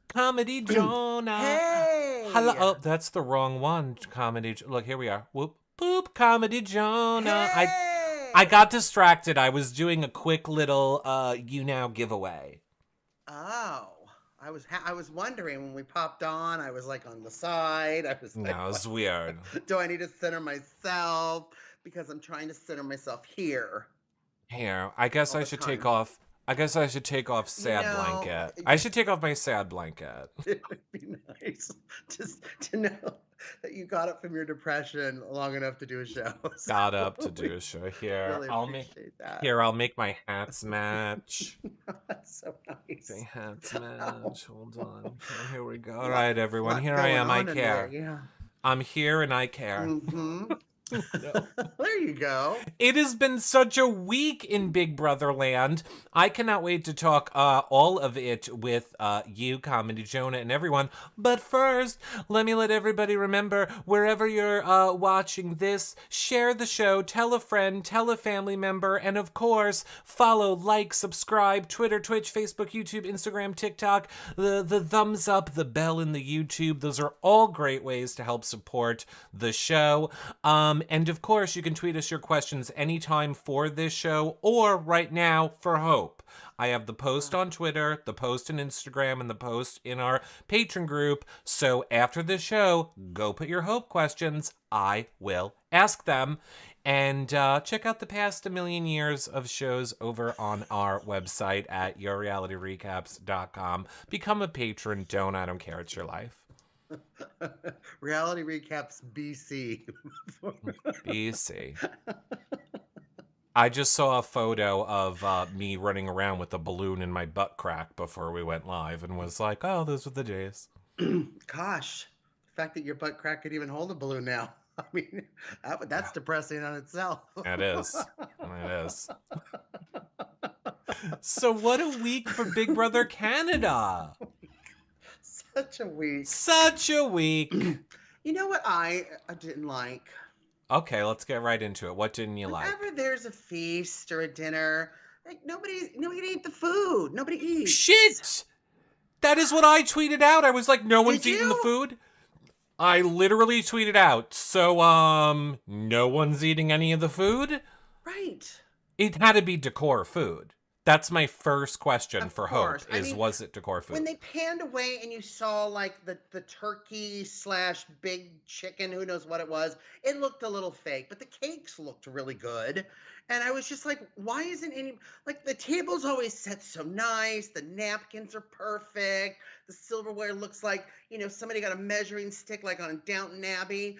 Comedy Jonah. Hello. Hey! Oh, that's the wrong one. Look, here we are. Whoop, boop. Comedy Jonah. I Hey! got distracted. I was doing a quick little you now giveaway. Oh, I was wondering when we popped on. I was like on the side. I was like, No, what? it's weird. Do I need to center myself? Because I'm trying to center myself here Here, I guess all I the should take time. off. I guess I should take off You sad know, blanket. I just should take off my sad blanket. it would be nice just to know that you got up from your depression long enough to do a show. Got up to So we do a show here. really I'll make appreciate that. here. I'll make my hats match. That's so My nice. hats Oh, match. Hold on. Okay, here we go. All lot, right, everyone. lot Here I going am. I on in there. care. Yeah. I'm here and I care. Mm-hmm. No. There you go. It has been such a week in Big Brother land. I cannot wait to talk all of it with you, Comedy Jonah, and everyone. But first, let me let everybody remember, wherever you're watching this, share the show, tell a friend, tell a family member, and of course, follow, like, subscribe, Twitter, Twitch, Facebook, YouTube, Instagram, TikTok, the thumbs up, the bell in the YouTube. Those are all great ways to help support the show. And of course, you can tweet us your questions anytime for this show or right now for Hope. I have the post on Twitter, the post on Instagram, and the post in our patron group. So after the show, go put your Hope questions. I will ask them. And check out the past a million years of shows over on our website at yourrealityrecaps.com. Become a patron. I don't care. It's your life. Reality recaps BC. BC. I just saw a photo of me running around with a balloon in my butt crack before we went live and was like, oh, those were the days. Gosh, the fact that your butt crack could even hold a balloon now. I mean, that's depressing on itself. It is. It is. So what a week for Big Brother Canada. Such a week. Such a week. You know what I didn't like? Okay, let's get right into it. What didn't you like? Whenever there's a feast or a dinner, like nobody eat the food. Nobody eats. Shit! That is what I tweeted out. I was like, no one's Did eating the you? food. I literally tweeted out, so, no one's eating any of the food? Right. It had to be decor food. That's my first question Of for course. Hope, is was it decor food? When they panned away and you saw like the turkey / big chicken, who knows what it was, it looked a little fake, but the cakes looked really good. And I was just like, why isn't any, like the table's always set so nice, the napkins are perfect, the silverware looks like, somebody got a measuring stick like on Downton Abbey,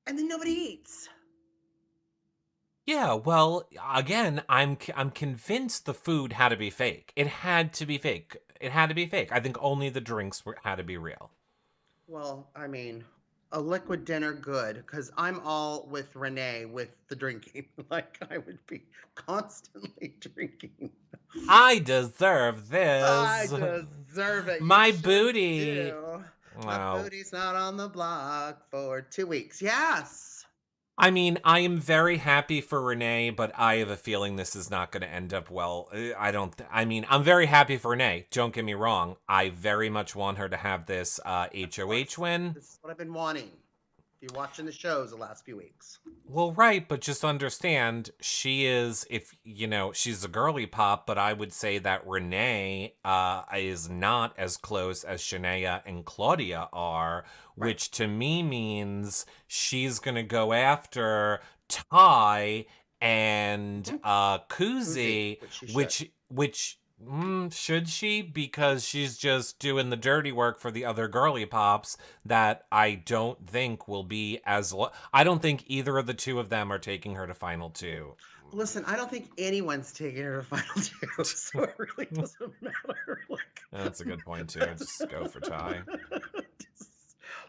and then nobody eats. Yeah, well, again, I'm convinced the food had to be fake. It had to be fake. It had to be fake. I think only the drinks had to be real. Well, I mean, a liquid dinner, good, because I'm all with Renee with the drinking. Like, I would be constantly drinking. I deserve this. I deserve it. My You sure booty. do. My Wow. booty's not on the block for 2 weeks. Yes. I mean, I am very happy for Renee, but I have a feeling this is not going to end up well. I mean, I'm very happy for Renee. Don't get me wrong. I very much want her to have this HOH win. This is what I've been wanting. If you're watching the shows the last few weeks. Well, right, but just understand, she is, she's a girly pop, but I would say that Renee is not as close as Shania and Claudia are, Right. which to me means she's going to go after Ty and Kuzi, which should she? Because she's just doing the dirty work for the other girly pops that I don't think will be as... I don't think either of the two of them are taking her to Final Two. Listen, I don't think anyone's taking her to Final Two, so it really doesn't matter. Like, That's a good point, too. Just go for Ty.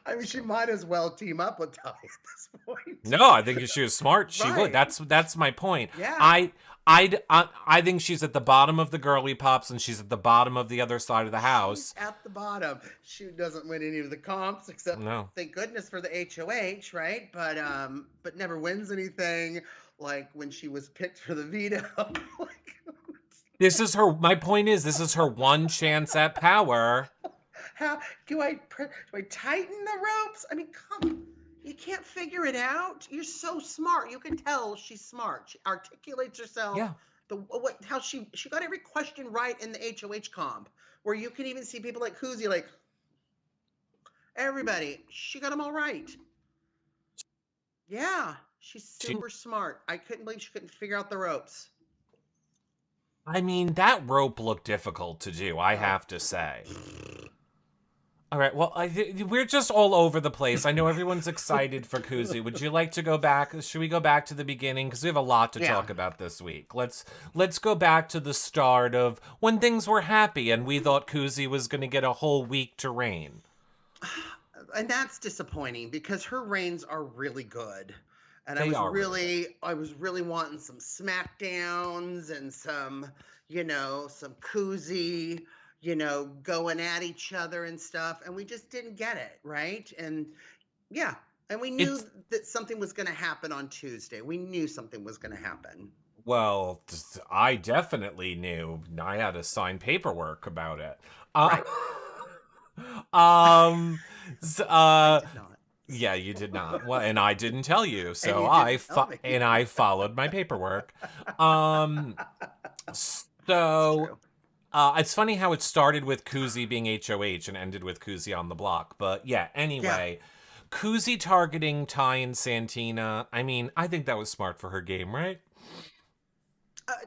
I mean, she might as well team up with Ty at this point. No, I think if she was smart, she Right. would. That's my point. Yeah. I think she's at the bottom of the girly pops and she's at the bottom of the other side of the house. She's at the bottom. She doesn't win any of the comps except, No. thank goodness for the HOH, right? But never wins anything. Like when she was picked for the veto. My point is, this is her one chance at power. How do I tighten the ropes? I mean, come, you can't figure it out. You're so smart. You can tell she's smart. She articulates herself. Yeah. How she got every question right in the HOH comp, where you can even see people like Koozie, like everybody. She got them all right. Yeah, she's She, super smart. I couldn't believe she couldn't figure out the ropes. I mean, that rope looked difficult to do, I Oh. have to say. All right, well, we're just all over the place. I know everyone's excited for Kuzi. Would you like to go back? Should we go back to the beginning? Because we have a lot to Yeah. talk about this week. Let's go back to the start of when things were happy and we thought Kuzi was going to get a whole week to reign. And that's disappointing because her reigns are really good. And They are really I was really wanting some smackdowns and some, some Koozie, going at each other and stuff. And we just didn't get it, right? And yeah, and we knew It's that something was going to happen on Tuesday. We knew something was going to happen. Well, I definitely knew. I had to sign paperwork about it. Right. S- I did not. yeah, you did not. Well, and I didn't tell you, so And you didn't tell me. and I followed my paperwork. That's So true. it's funny how it started with Kuzi being HOH and ended with Kuzi on the block. But yeah, anyway, Kuzi targeting Ty and Santina. I mean, I think that was smart for her game, right?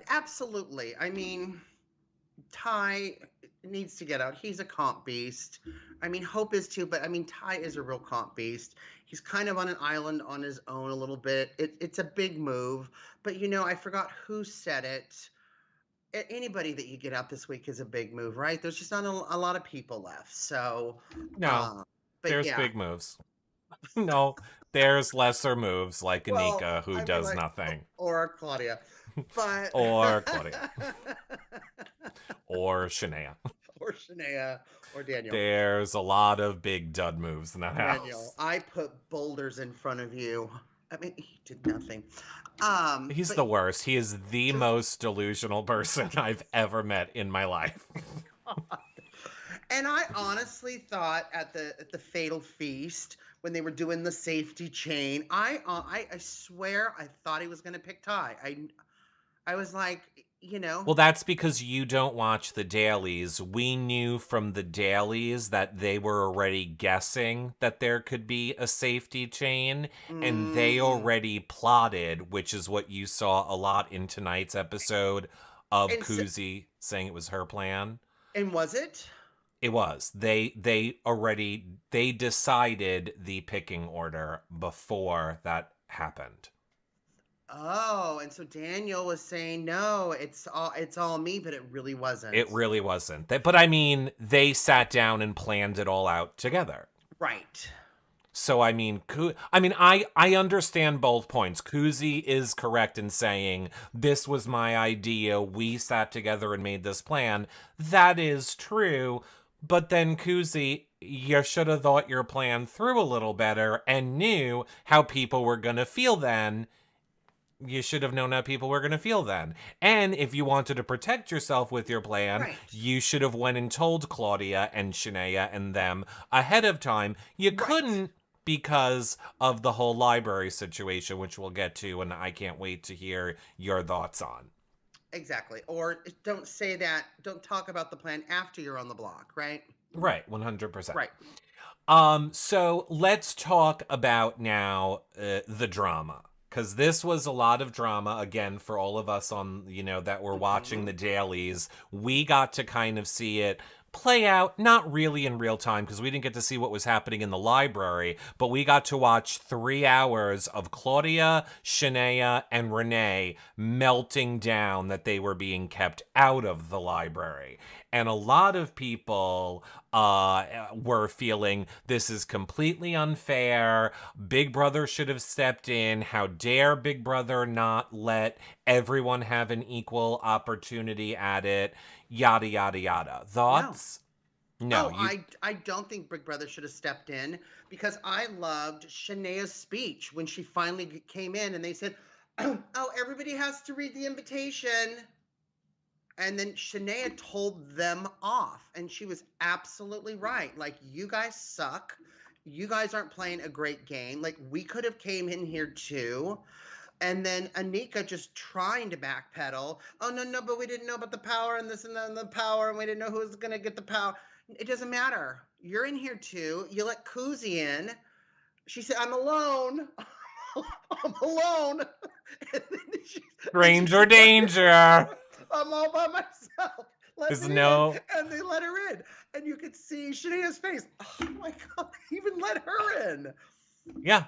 Absolutely. I mean, Ty needs to get out. He's a comp beast. I mean, Hope is too, but I mean, Ty is a real comp beast. He's kind of on an island on his own a little bit. It's a big move, but I forgot who said it. Anybody that you get out this week is a big move, right? There's just not a lot of people left. So, No, but there's yeah. big moves. No, there's lesser moves like Well, Anika who I mean, does like, nothing. or Claudia, but Or Claudia. Or Shania. or Shania or Daniel. There's a lot of big dud moves in that Daniel, house. I put boulders in front of you. I mean, he did nothing. He's But the worst. He is the most delusional person I've ever met in my life. and I honestly thought at the fatal feast when they were doing the safety chain, I swear I thought he was going to pick Ty. I was like, Well, that's because you don't watch the dailies. We knew from the dailies that they were already guessing that there could be a safety chain, and they already plotted, which is what you saw a lot in tonight's episode of and so, Kuzi saying it was her plan. and was it? It was. They decided the picking order before that happened. Oh, and so Daniel was saying, no, it's all me, but it really wasn't. It really wasn't. But I mean, they sat down and planned it all out together. Right. So I mean, I understand both points. Kuzi is correct in saying this was my idea. We sat together and made this plan. That is true. But then Kuzi, you should have thought your plan through a little better and knew how people were going to feel then. You should have known how people were going to feel then. And if you wanted to protect yourself with your plan, Right. you should have went and told Claudia and Shania and them ahead of time. You couldn't because of the whole library situation, which we'll get to, and I can't wait to hear your thoughts on. Exactly. Or don't say that. Don't talk about the plan after you're on the block, right? Right, 100%. Right. So let's talk about now the drama. Because this was a lot of drama, again, for all of us on, that were watching the dailies. We got to kind of see it play out, not really in real time, because we didn't get to see what was happening in the library, but we got to watch 3 hours of Claudia, Shania, and Renee melting down that they were being kept out of the library. And a lot of people were feeling this is completely unfair. Big Brother should have stepped in. How dare Big Brother not let everyone have an equal opportunity at it? Yada, yada, yada. Thoughts? No. I don't think Big Brother should have stepped in because I loved Shania's speech when she finally came in and they said, oh, everybody has to read the invitation. And then Shania told them off, and she was absolutely right. Like, you guys suck. You guys aren't playing a great game. Like, we could have came in here too. And then Anika just trying to backpedal. Oh, no, no, but we didn't know about the power and this and that and the power, and we didn't know who was going to get the power. It doesn't matter. You're in here too. You let Koozie in. She said, I'm alone. I'm alone. And then Stranger danger. I'm all by myself. Let There's me no. in. And they let her in. And you could see Shania's face. Oh my God, they even let her in. Yeah.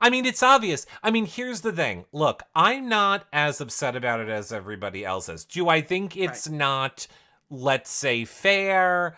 I mean, it's obvious. I mean, here's the thing. Look, I'm not as upset about it as everybody else is. Do I think it's not, let's say, fair?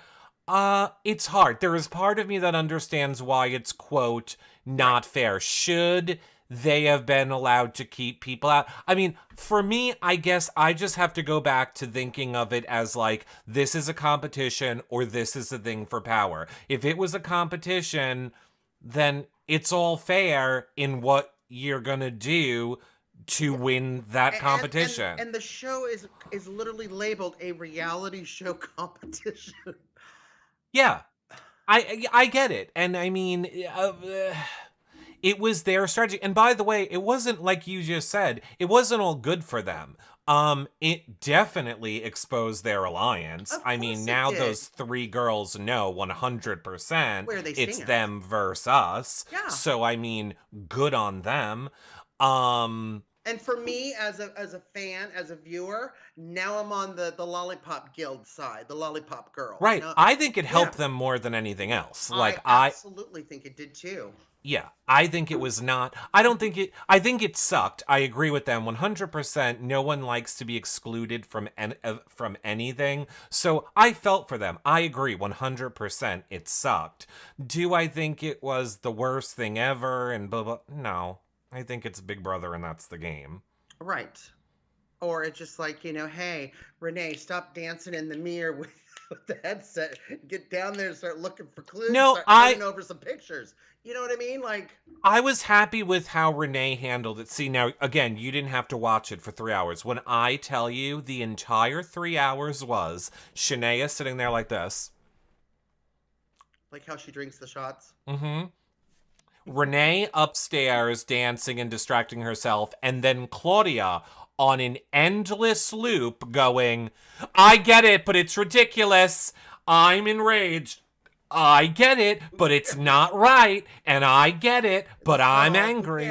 It's hard. There is part of me that understands why it's, quote, not fair. Should they have been allowed to keep people out? I mean, for me, I guess I just have to go back to thinking of it as like, this is a competition or this is a thing for power. If it was a competition, then it's all fair in what you're gonna do to win that competition. And the show is literally labeled a reality show competition. Yeah, I get it, and I mean, it was their strategy. And by the way, it wasn't like you just said. It wasn't all good for them. It definitely exposed their alliance. I mean, now those three girls know 100% it's them versus us. Yeah. So I mean, good on them. And for me, as a fan, as a viewer, now I'm on the Lollipop Guild side, the Lollipop Girls. Right. I think it helped them more than anything else. Like I absolutely think it did too. Yeah, I think it was not. I think it sucked. I agree with them 100%. No one likes to be excluded from anything. So I felt for them. I agree 100%. It sucked. Do I think it was the worst thing ever and blah blah? No. I think it's Big Brother and that's the game. Right. Or it's just like, hey, Renee, stop dancing in the mirror with the headset. Get down there and start looking for clues. No, start turning over some pictures. You know what I mean? Like, I was happy with how Renee handled it. See, now, again, you didn't have to watch it for 3 hours. When I tell you the entire 3 hours was Shania sitting there like this. Like how she drinks the shots? Mm-hmm. Renee upstairs dancing and distracting herself, and then Claudia on an endless loop going, I get it, but it's ridiculous. I'm enraged. I get it, but it's not right. And I get it, but I'm angry.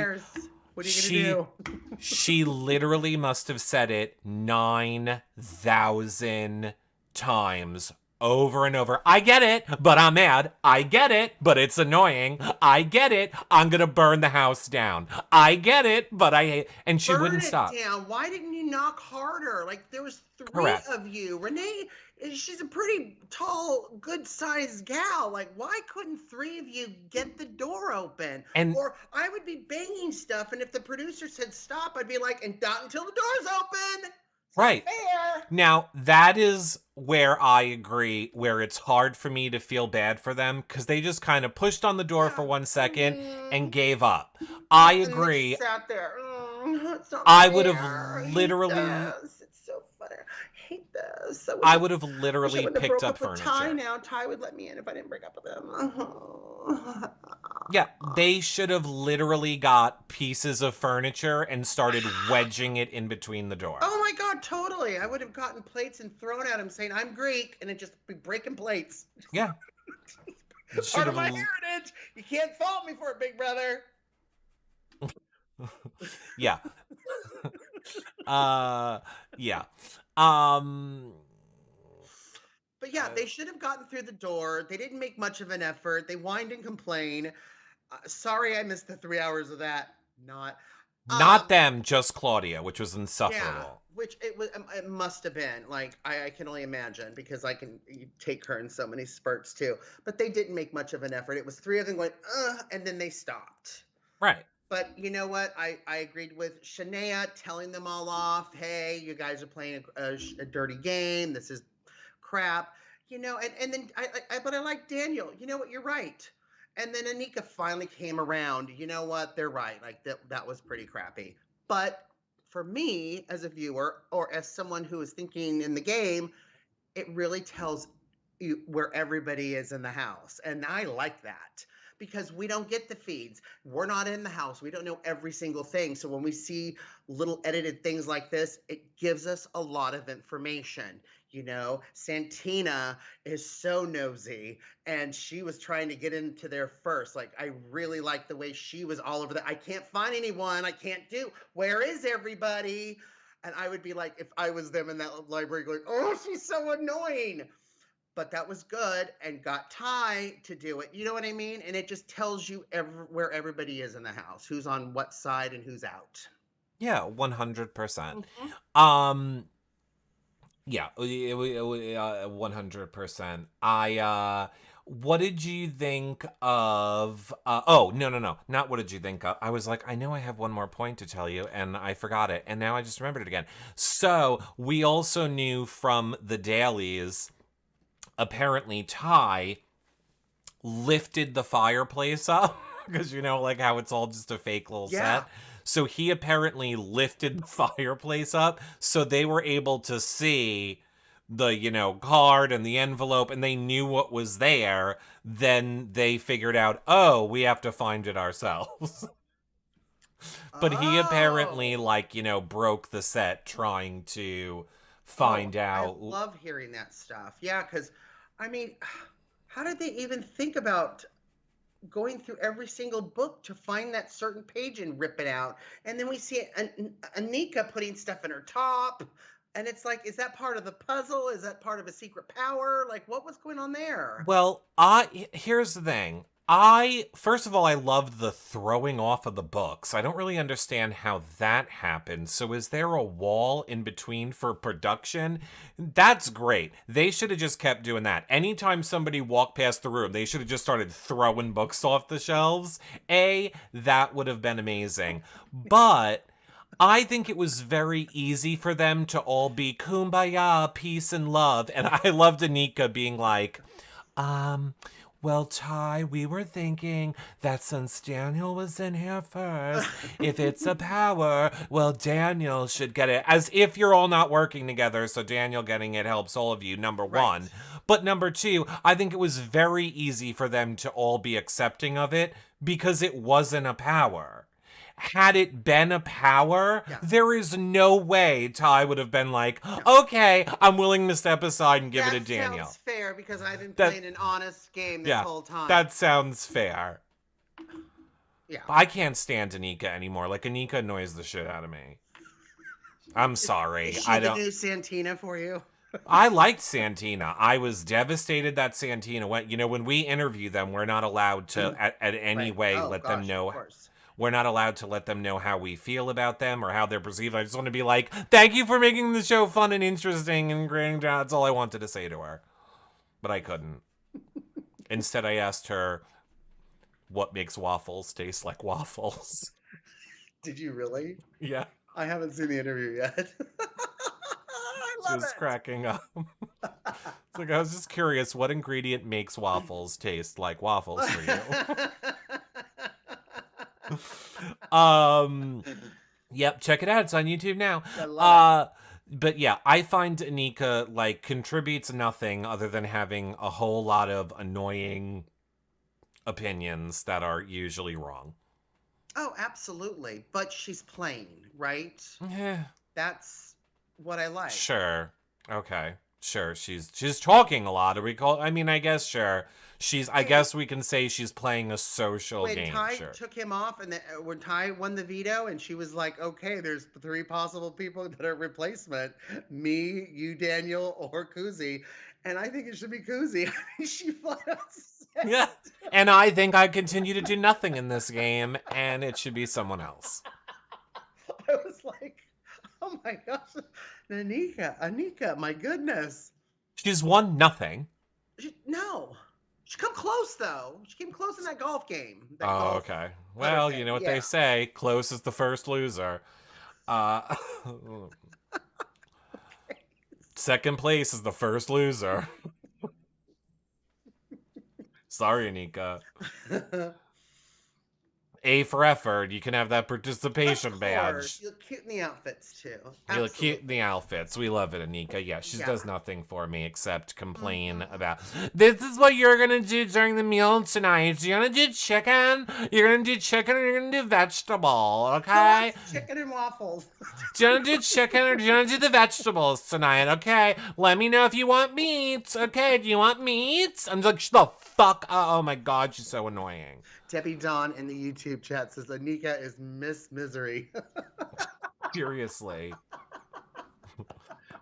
What are you going to do? She literally must have said it 9,000 times over and over. I get it, but I'm mad. I get it, but it's annoying. I get it. I'm going to burn the house down. I get it, but I hate. And she wouldn't stop. Down. Why didn't you knock harder? Like, there was three of you. Renee, she's a pretty tall, good-sized gal. Like, why couldn't three of you get the door open? Or I would be banging stuff, and if the producer said stop, I'd be like, and not until the door's open. Right. Now, that is where I agree, where it's hard for me to feel bad for them, because they just kind of pushed on the door for 1 second and gave up. I agree. And sat there. It's not I fair. would have literally... It's so funny. I hate this. I would have literally picked up furniture. Ty now. Ty would let me in if I didn't break up with him. Yeah, they should have literally got pieces of furniture and started wedging it in between the door. Oh my God, totally. I would have gotten plates and thrown at him saying, I'm Greek, and it just be breaking plates. Yeah. Part of my heritage. You can't fault me for it, Big Brother. Yeah. Yeah. But yeah, they should have gotten through the door. They didn't make much of an effort. They whined and complained. Sorry I missed the 3 hours of that. Not them, just Claudia, which was insufferable. Yeah, which it must have been. Like, I can only imagine, because I can take her in so many spurts too. But they didn't make much of an effort. It was three of them going, and then they stopped. Right. But you know what? I agreed with Shania telling them all off. Hey, you guys are playing a dirty game. This is crap. And then but I like Daniel. You know what? You're right. And then Anika finally came around. You know what? They're right. Like that was pretty crappy. But for me as a viewer or as someone who is thinking in the game, it really tells you where everybody is in the house. And I like that because we don't get the feeds. We're not in the house. We don't know every single thing. So when we see little edited things like this, it gives us a lot of information. You know, Santina is so nosy and she was trying to get into there first. Like, I really like the way she was all over that. I can't find anyone. I can't do. Where is everybody? And I would be like, if I was them in that library going, oh, she's so annoying. But that was good and got Ty to do it. You know what I mean? And it just tells you where everybody is in the house, who's on what side and who's out. Yeah, 100%. Mm-hmm. Yeah, 100%. What did you think of, oh, no, not what did you think of. I was like, I know I have one more point to tell you, and I forgot it, and now I just remembered it again. So, we also knew from the dailies, apparently Ty lifted the fireplace up, because you know, like how it's all just a fake little Yeah. set. So he apparently lifted the fireplace up so they were able to see the, you know, card and the envelope and they knew what was there. Then they figured out, oh, we have to find it ourselves. But he apparently, Oh. like, you know, broke the set trying to Oh, find I out. love hearing that stuff. Yeah, because I mean, how did they even think about going through every single book to find that certain page and rip it out? And then we see Anika putting stuff in her top. And it's like, is that part of the puzzle? Is that part of a secret power? Like, what was going on there? Well, here's the thing. First of all, I loved the throwing off of the books. I don't really understand how that happened. So is there a wall in between for production? That's great. They should have just kept doing that. Anytime somebody walked past the room, they should have just started throwing books off the shelves. That would have been amazing. But I think it was very easy for them to all be kumbaya, peace and love. And I loved Anika being like, well, Ty, we were thinking that since Daniel was in here first, if it's a power, well, Daniel should get it. As if you're all not working together, so Daniel getting it helps all of you, number one. Right. But number two, I think it was very easy for them to all be accepting of it because it wasn't a power. Had it been a power, Yeah. there is no way Ty would have been like, okay, I'm willing to step aside and give it to Daniel. That sounds fair because I've been That- playing an honest game this Yeah, whole time. that sounds fair. Yeah. I can't stand Anika anymore. Like, Anika annoys the shit out of me. I'm sorry. Is she the new Santina for you? I liked Santina. I was devastated that Santina went. You know, when we interview them, we're not allowed to, at any Right. way, Oh, let gosh, them know. Of course. We're not allowed to let them know how we feel about them or how they're perceived. I just want to be like, thank you for making the show fun and interesting and great. That's all I wanted to say to her. But I couldn't. Instead, I asked her, what makes waffles taste like waffles? Did you really? Yeah. I haven't seen the interview yet. I She love was it. cracking up. It's like, I was just curious, what ingredient makes waffles taste like waffles for you? Yep, check it out. It's on YouTube now. I love But yeah, I find Anika like contributes nothing other than having a whole lot of annoying opinions that are usually wrong. Oh, absolutely. But she's plain, right? Yeah. That's what I like. Sure. Okay. Sure. She's talking a lot. I guess sure. I guess we can say she's playing a social When game. Ty Sure. took him off, and when Ty won the veto, and she was like, "Okay, there's 3 possible people that are replacement: me, you, Daniel, or Kuzi," and I think it should be Kuzi. She flat out said, Yeah. And I think I continue to do nothing in this game, and it should be someone else. I was like, "Oh my gosh, Anika, my goodness." She's won nothing. No. She come close though. She came close in that golf game. Okay. Well, you know what they say: close is the first loser. Second place is the first loser. Sorry, Anika. A for effort. You can have that Of participation course. badge. You look cute in the outfits too. You look cute in the Absolutely. outfits. We love it, Anika. Yeah, she Yeah. does nothing for me except complain Mm-hmm. about, this is what you're gonna do during the meal tonight. You're gonna do chicken, you're gonna do chicken, or you're gonna do vegetable, Who okay? wants chicken and waffles? Do you wanna do chicken or do you wanna do the vegetables tonight, okay? Let me know if you want meat, okay? Do you want meat? I'm like, shut the fuck up. Oh my god, she's so annoying. Debbie Dawn in the YouTube chat says Anika is Miss Misery. Seriously.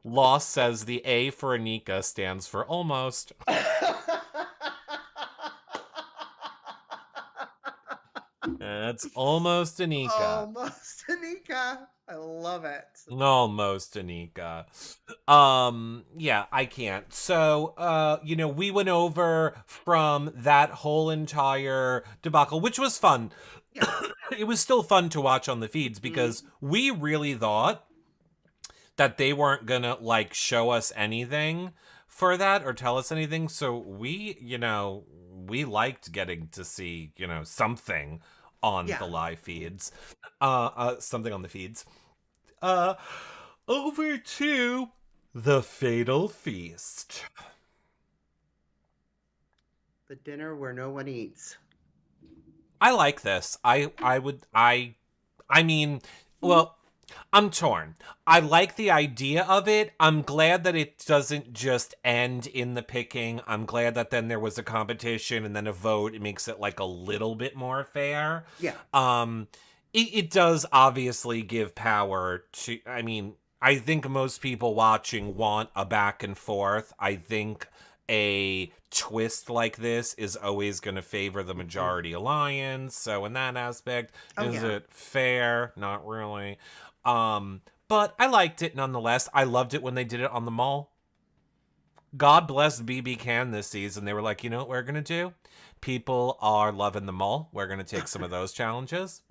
Loss says the A for Anika stands for almost. That's almost Anika. Almost Anika. I love it. Almost Anika. Yeah, I can't. So, we went over from that whole entire debacle, which was fun. Yeah. It was still fun to watch on the feeds because we really thought that they weren't gonna like show us anything for that or tell us anything. So we liked getting to see, something on Yeah. the live feeds. Something on the feeds. Uh Over to the Fatal Feast. The dinner where no one eats. I like this. I mean, well, I'm torn. I like the idea of it. I'm glad that it doesn't just end in the picking. I'm glad that then there was a competition and then a vote. It makes it like a little bit more fair. Yeah. It does obviously give power to, I mean, I think most people watching want a back and forth. I think a twist like this is always going to favor the majority alliance. So in that aspect, is it fair? Not really. But I liked it nonetheless. I loved it when they did it on the mall. God bless BB Can this season. They were like, you know what we're going to do? People are loving the mall. We're going to take some of those challenges.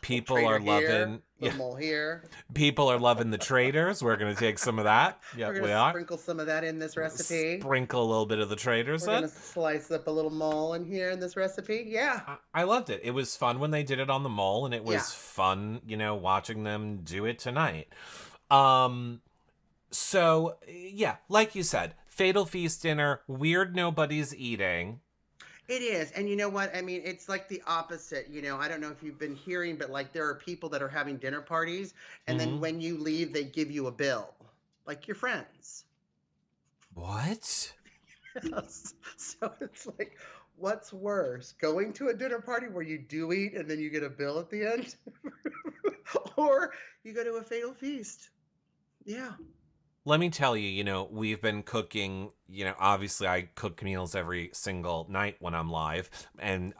People are loving the mole here. People are loving the traders. We're gonna take some of that. Yeah, we are. Sprinkle some of that in this recipe. Sprinkle a little bit of the traders. We're gonna slice up a little mole in here in this recipe. Yeah. I loved it. It was fun when they did it on the mole, and it was fun, watching them do it tonight. So yeah, like you said, Fatal Feast dinner. Weird nobody's eating. It is. And you know what? I mean, it's like the opposite. I don't know if you've been hearing, but like there are people that are having dinner parties, and then when you leave, they give you a bill, like your friends. What? Yes. So it's like, what's worse? Going to a dinner party where you do eat and then you get a bill at the end? Or you go to a Fatal Feast? Yeah. Let me tell you, we've been cooking, obviously I cook meals every single night when I'm live. And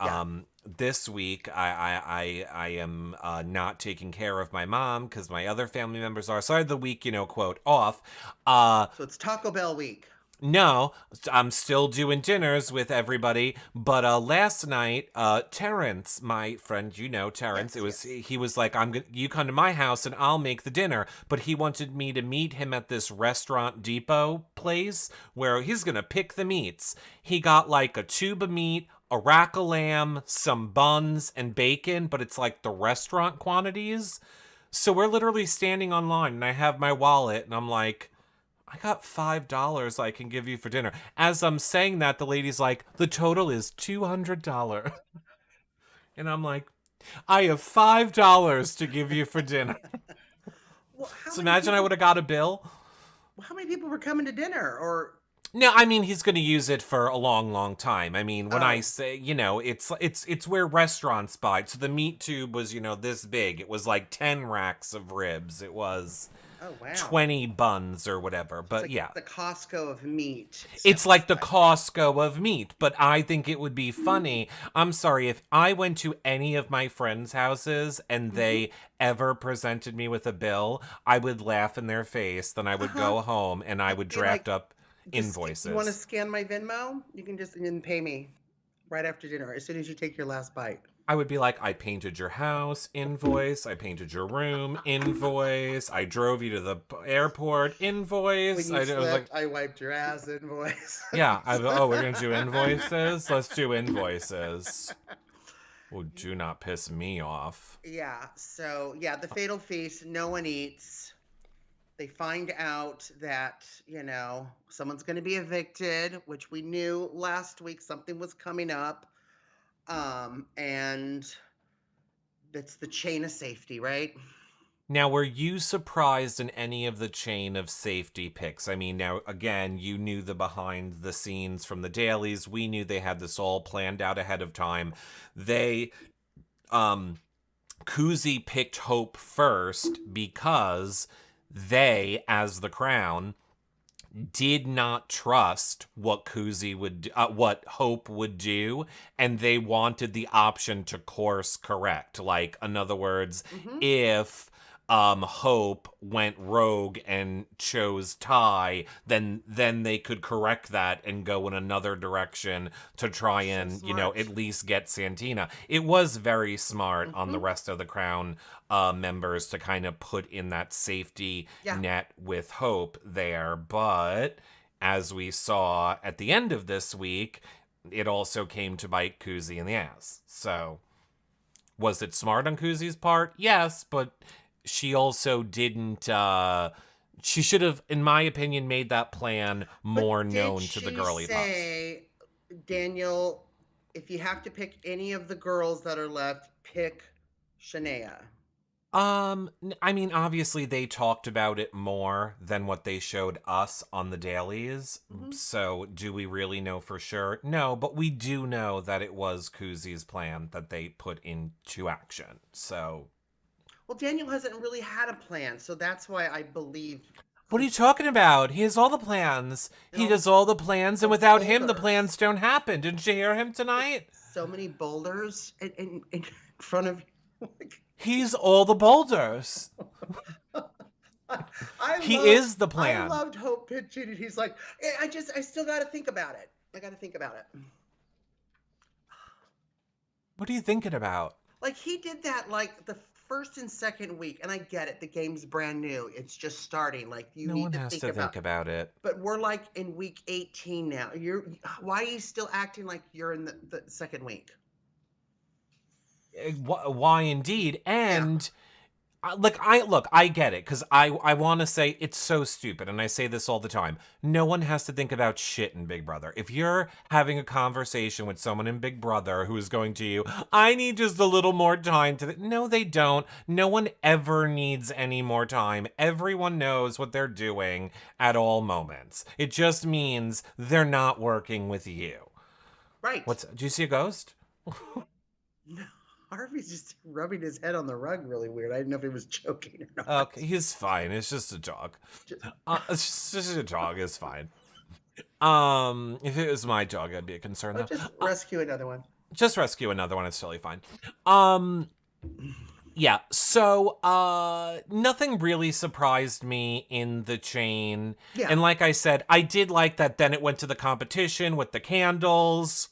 this week I am not taking care of my mom because my other family members are. So I had the week, quote, off. So it's Taco Bell week. No, I'm still doing dinners with everybody. But last night, Terrence, my friend, Terrence, he was like, you come to my house and I'll make the dinner. But he wanted me to meet him at this restaurant depot place where he's gonna pick the meats. He got like a tube of meat, a rack of lamb, some buns, and bacon, but it's like the restaurant quantities. So we're literally standing online and I have my wallet and I'm like, I got $5 I can give you for dinner. As I'm saying that, the lady's like, the total is $200. And I'm like, I have $5 to give you for dinner. Well, so imagine I would have got a bill. How many people were coming to dinner? Or no, I mean, he's going to use it for a long, long time. I mean, when I say, it's where restaurants buy. So the meat tube was, this big. It was like 10 racks of ribs. It was 20 buns or whatever. But like yeah. The Costco of meat. It's like the Costco of meat. But I think it would be funny. I'm sorry, if I went to any of my friends' houses and they ever presented me with a bill, I would laugh in their face. Then I would go home and I would draft up invoices. You want to scan my Venmo? You can just pay me right after dinner, as soon as you take your last bite. I would be like, I painted your house, invoice. I painted your room, invoice. I drove you to the airport, invoice. When you slept, I wiped your ass, invoice. Yeah. We're going to do invoices? Let's do invoices. Oh, do not piss me off. Yeah. So yeah, the fatal feast. No one eats. They find out that, someone's going to be evicted, which we knew last week something was coming up. And it's the chain of safety, right? Now, were you surprised in any of the chain of safety picks? I mean, now, again, you knew the behind the scenes from the dailies. We knew they had this all planned out ahead of time. They, Kuzi picked Hope first because they, as the Crown, did not trust what what Hope would do, and they wanted the option to course correct. Like, in other words, if Hope went rogue and chose Ty, then they could correct that and go in another direction to try and at least get Santina. It was very smart on the rest of the Crown members to kind of put in that safety net with Hope there, but as we saw at the end of this week, it also came to bite Kuzi in the ass. So, was it smart on Kuzi's part? Yes, but she also didn't, she should have, in my opinion, made that plan more known to the girly pups. Say, Daniel, if you have to pick any of the girls that are left, pick Shania. I mean, obviously they talked about it more than what they showed us on the dailies. So do we really know for sure? No, but we do know that it was Kuzi's plan that they put into action. So. Well, Daniel hasn't really had a plan, so that's why I believe. What are you talking about? He has all the plans. He does all the plans, and without him, the plans don't happen. Didn't you hear him tonight? So many boulders in front of you. He's all the boulders. He is the plan. I loved Hope pitching it. He's like, I still got to think about it. I got to think about it. What are you thinking about? Like, he did that, like, the first and second week, and I get it. The game's brand new. It's just starting. Like, you need to think about it. But we're, like, in week 18 now. Why are you still acting like you're in the second week? Why indeed? And I get it, because I want to say it's so stupid, and I say this all the time. No one has to think about shit in Big Brother. If you're having a conversation with someone in Big Brother who is going to you, I need just a little more time to... No, they don't. No one ever needs any more time. Everyone knows what they're doing at all moments. It just means they're not working with you. Right. Do you see a ghost? No. Harvey's just rubbing his head on the rug really weird. I didn't know if he was joking or not. Okay, he's fine. It's just a dog. It's just a dog. It's fine. If it was my dog, I'd be a concern, though. Just rescue another one. Just rescue another one. It's totally fine. Yeah, so, nothing really surprised me in the chain. Yeah. And like I said, I did like that then it went to the competition with the candles.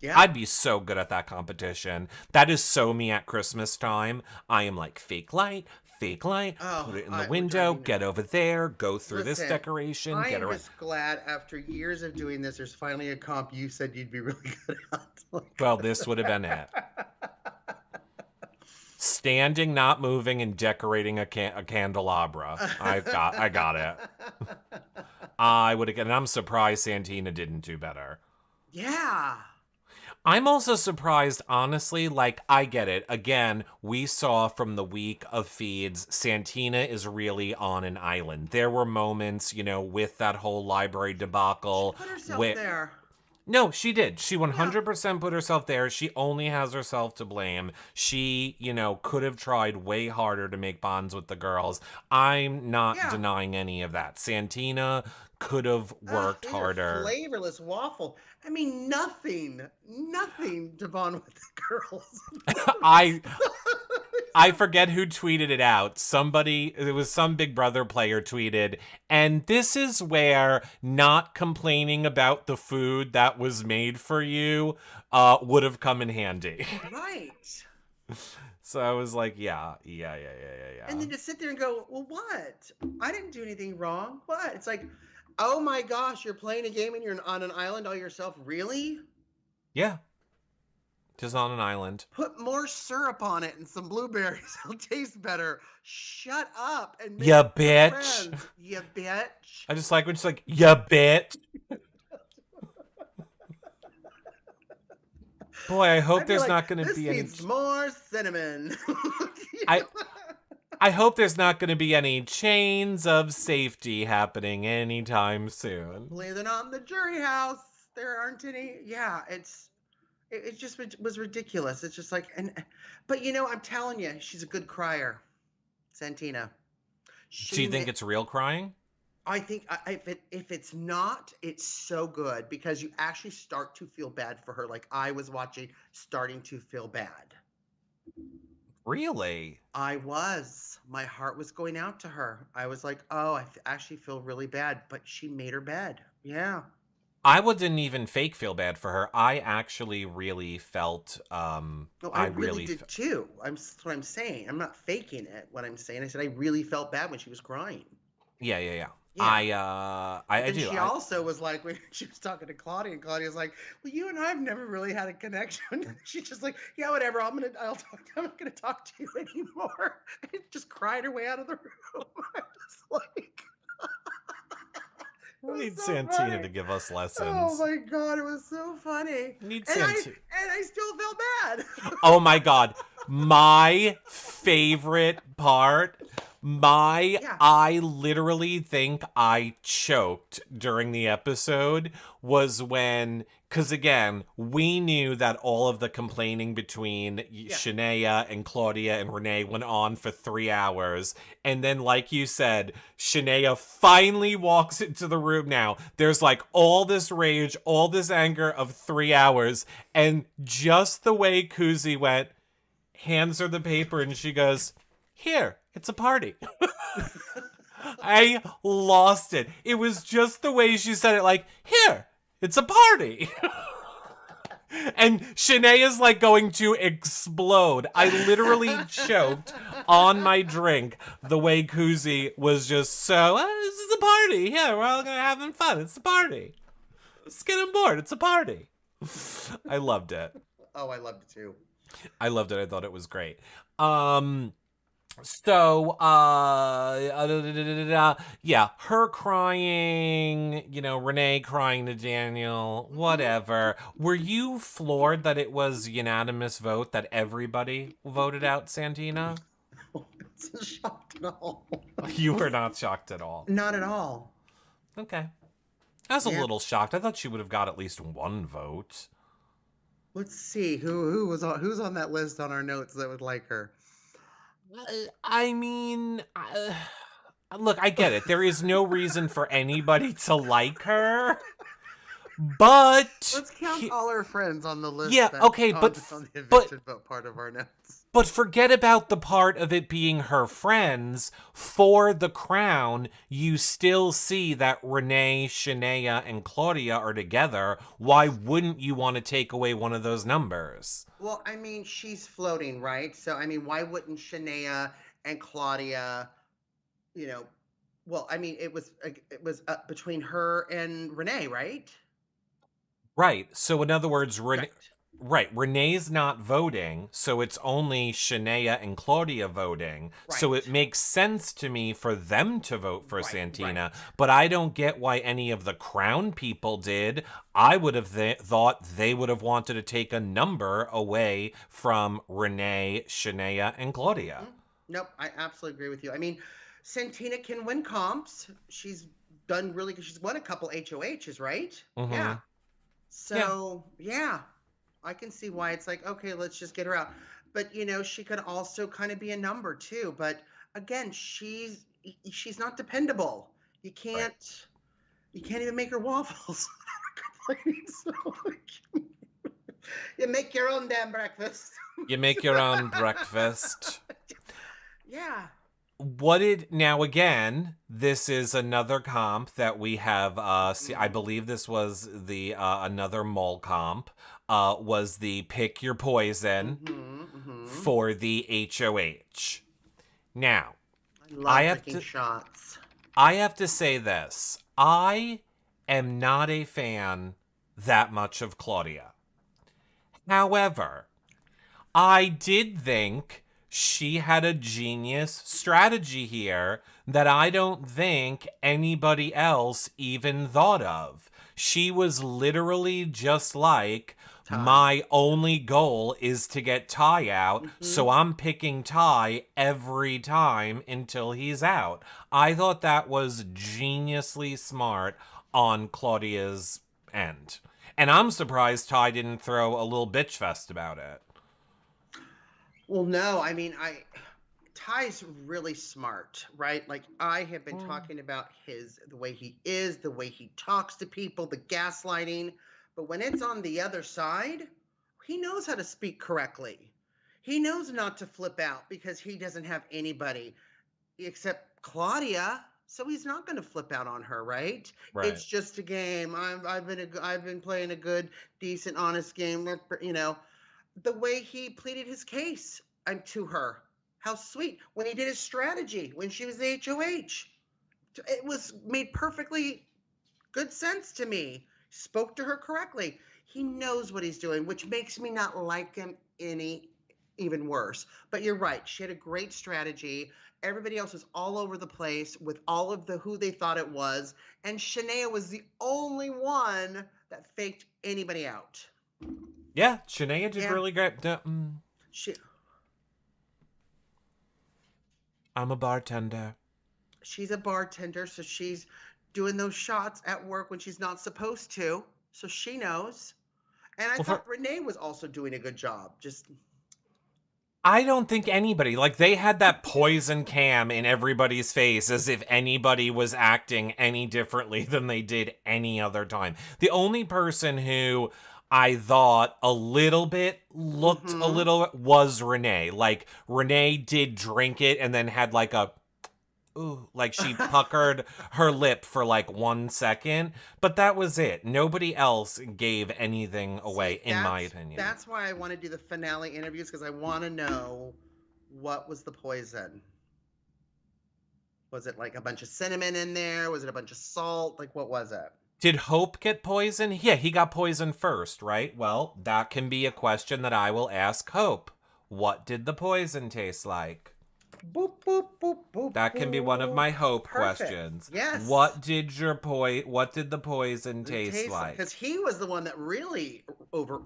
Yeah. I'd be so good at that competition. That is so me at Christmas time. I am like, fake light, put it in the window, get over there, go through this decoration, get around. I'm just glad after years of doing this, there's finally a comp you said you'd be really good at. Well, this would have been it. Standing, not moving, and decorating a candelabra. I got it. I would have, and I'm surprised Santina didn't do better. Yeah. I'm also surprised, honestly, like, I get it. Again, we saw from the week of feeds, Santina is really on an island. There were moments, with that whole library debacle. She put herself there. No, she did. She 100% put herself there. She only has herself to blame. She, could have tried way harder to make bonds with the girls. I'm not denying any of that. Santina could have worked harder. Flavorless waffle. I mean, nothing to bond with the girls. I forget who tweeted it out. It was some Big Brother player tweeted, and this is where not complaining about the food that was made for you would have come in handy. Right. So I was like, yeah. And then to sit there and go, well, what? I didn't do anything wrong. What? It's like, oh my gosh, you're playing a game and you're on an island all yourself? Really? Yeah. Just on an island. Put more syrup on it and some blueberries. It'll taste better. Shut up and make Ya some bitch. friends, you bitch. I just like when she's like, ya bitch. Boy, I hope I'd be there's like, not going to this be any. needs more cinnamon. I I hope there's not going to be any chains of safety happening anytime soon. Hopefully they're not in the jury house. There aren't any. Yeah, it just was ridiculous. It's just like, but I'm telling you, she's a good crier, Santina. Do you think it's real crying? I think if it's not, it's so good because you actually start to feel bad for her. Like I was watching, starting to feel bad. Really? My heart was going out to her. I was like, oh, I actually feel really bad, but she made her bed. Yeah. I wouldn't even fake feel bad for her. I actually really felt. No, I really did too. That's what I'm saying. I'm not faking it. What I'm saying, I said I really felt bad when she was crying. Yeah. Yeah. I do. She also was like, when she was talking to Claudia, and Claudia's like, "Well, you and I have never really had a connection." She's just like, "Yeah, whatever. I'm not gonna talk to you anymore." And just cried her way out of the room. I was like, We need so Santina funny. to give us lessons. Oh my god, it was so funny. We need And Santina. I still felt bad. Oh my god. My favorite part. Yeah. I literally think I choked during the episode was when, because again, we knew that all of the complaining between Shania and Claudia and Renee went on for 3 hours. And then, like you said, Shania finally walks into the room now. There's like all this rage, all this anger of 3 hours. And just the way Kuzi went, hands her the paper and she goes, "Here, it's a party." I lost it. It was just the way she said it, like, "Here, it's a party." And Shanae's like going to explode. I literally choked on my drink the way Kuzi was just so, this is a party. Yeah, we're all gonna having fun. It's a party. Let's get on board. It's a party. I loved it. Oh, I loved it too. I loved it. I thought it was great. Yeah, her crying, Renee crying to Daniel, whatever. Were you floored that it was unanimous vote that everybody voted out Santina? It's shocked at all. You were not shocked at all. Not at all. Okay. I was a little shocked. I thought she would have got at least one vote. Let's see who's on that list on our notes that would like her. I mean, look, I get it. There is no reason for anybody to like her, but let's count all our friends on the list. Yeah, okay, on the eviction vote part of our notes. But forget about the part of it being her friends. For the crown, you still see that Renee, Shania, and Claudia are together. Why wouldn't you want to take away one of those numbers? Well, I mean, she's floating, right? So, I mean, why wouldn't Shania and Claudia, well, I mean, it was between her and Renee, right? Right. So, in other words, Renee's not voting, so it's only Shania and Claudia voting. Right. So it makes sense to me for them to vote for Santina, but I don't get why any of the crown people did. I would have thought they would have wanted to take a number away from Renee, Shania, and Claudia. Mm-hmm. Nope, I absolutely agree with you. I mean, Santina can win comps. She's done really good. She's won a couple HOHs, right? Mm-hmm. Yeah. So, yeah. I can see why it's like, okay, let's just get her out. But, she could also kind of be a number too. But again, she's not dependable. You can't even make her waffles. You make your own damn breakfast. You make your own breakfast. Yeah. Now again, this is another comp that we have, I believe this was the, another mole comp, was the pick your poison for the HOH. Now, I have to shots. I have to say this. I am not a fan that much of Claudia. However, I did think she had a genius strategy here that I don't think anybody else even thought of. She was literally just like, Ty. my only goal is to get Ty out, Hmm. so I'm picking Ty every time until he's out. I thought that was geniusly smart on Claudia's end. And I'm surprised Ty didn't throw a little bitch fest about it. Well, no, I mean, Ty's really smart, right? Like I have been talking about the way he is, the way he talks to people, the gaslighting. But when it's on the other side, he knows how to speak correctly. He knows not to flip out because he doesn't have anybody except Claudia. So he's not going to flip out on her, right? Right. It's just a game. I've been playing a good, decent, honest game. You know, the way he pleaded his case to her. How sweet. When he did his strategy when she was the HOH. It was made perfectly good sense to me. Spoke to her correctly. He knows what he's doing, which makes me not like him any even worse. But you're right. She had a great strategy. Everybody else was all over the place with all of the who they thought it was. And Shania was the only one that faked anybody out. Yeah, Shania did Yeah. really great. She I'm a bartender. she's a bartender, so she's doing those shots at work when she's not supposed to. So she knows. And I Well, thought Renee was also doing a good job. Just I don't think anybody, like, they had that poison cam in everybody's face as if anybody was acting any differently than they did any other time. The only person who I thought a little bit looked a mm-hmm. little was Renee. Like, Renee did drink it and then had like a ooh, like she puckered her lip for like 1 second, but that was it. Nobody else gave anything away, See, in my opinion. that's why I want to do the finale interviews because I want to know what was the poison. Was it like a bunch of cinnamon in there? Was it a bunch of salt? Like what was it? Did Hope get poisoned? Yeah, he got poisoned first, right? Well, that can be a question that I will ask Hope. What did the poison taste like? Boop boop boop boop That can be one of boop. my Hope Perfect. questions. Yes. What did the poison It taste tastes like? because he was the one that really over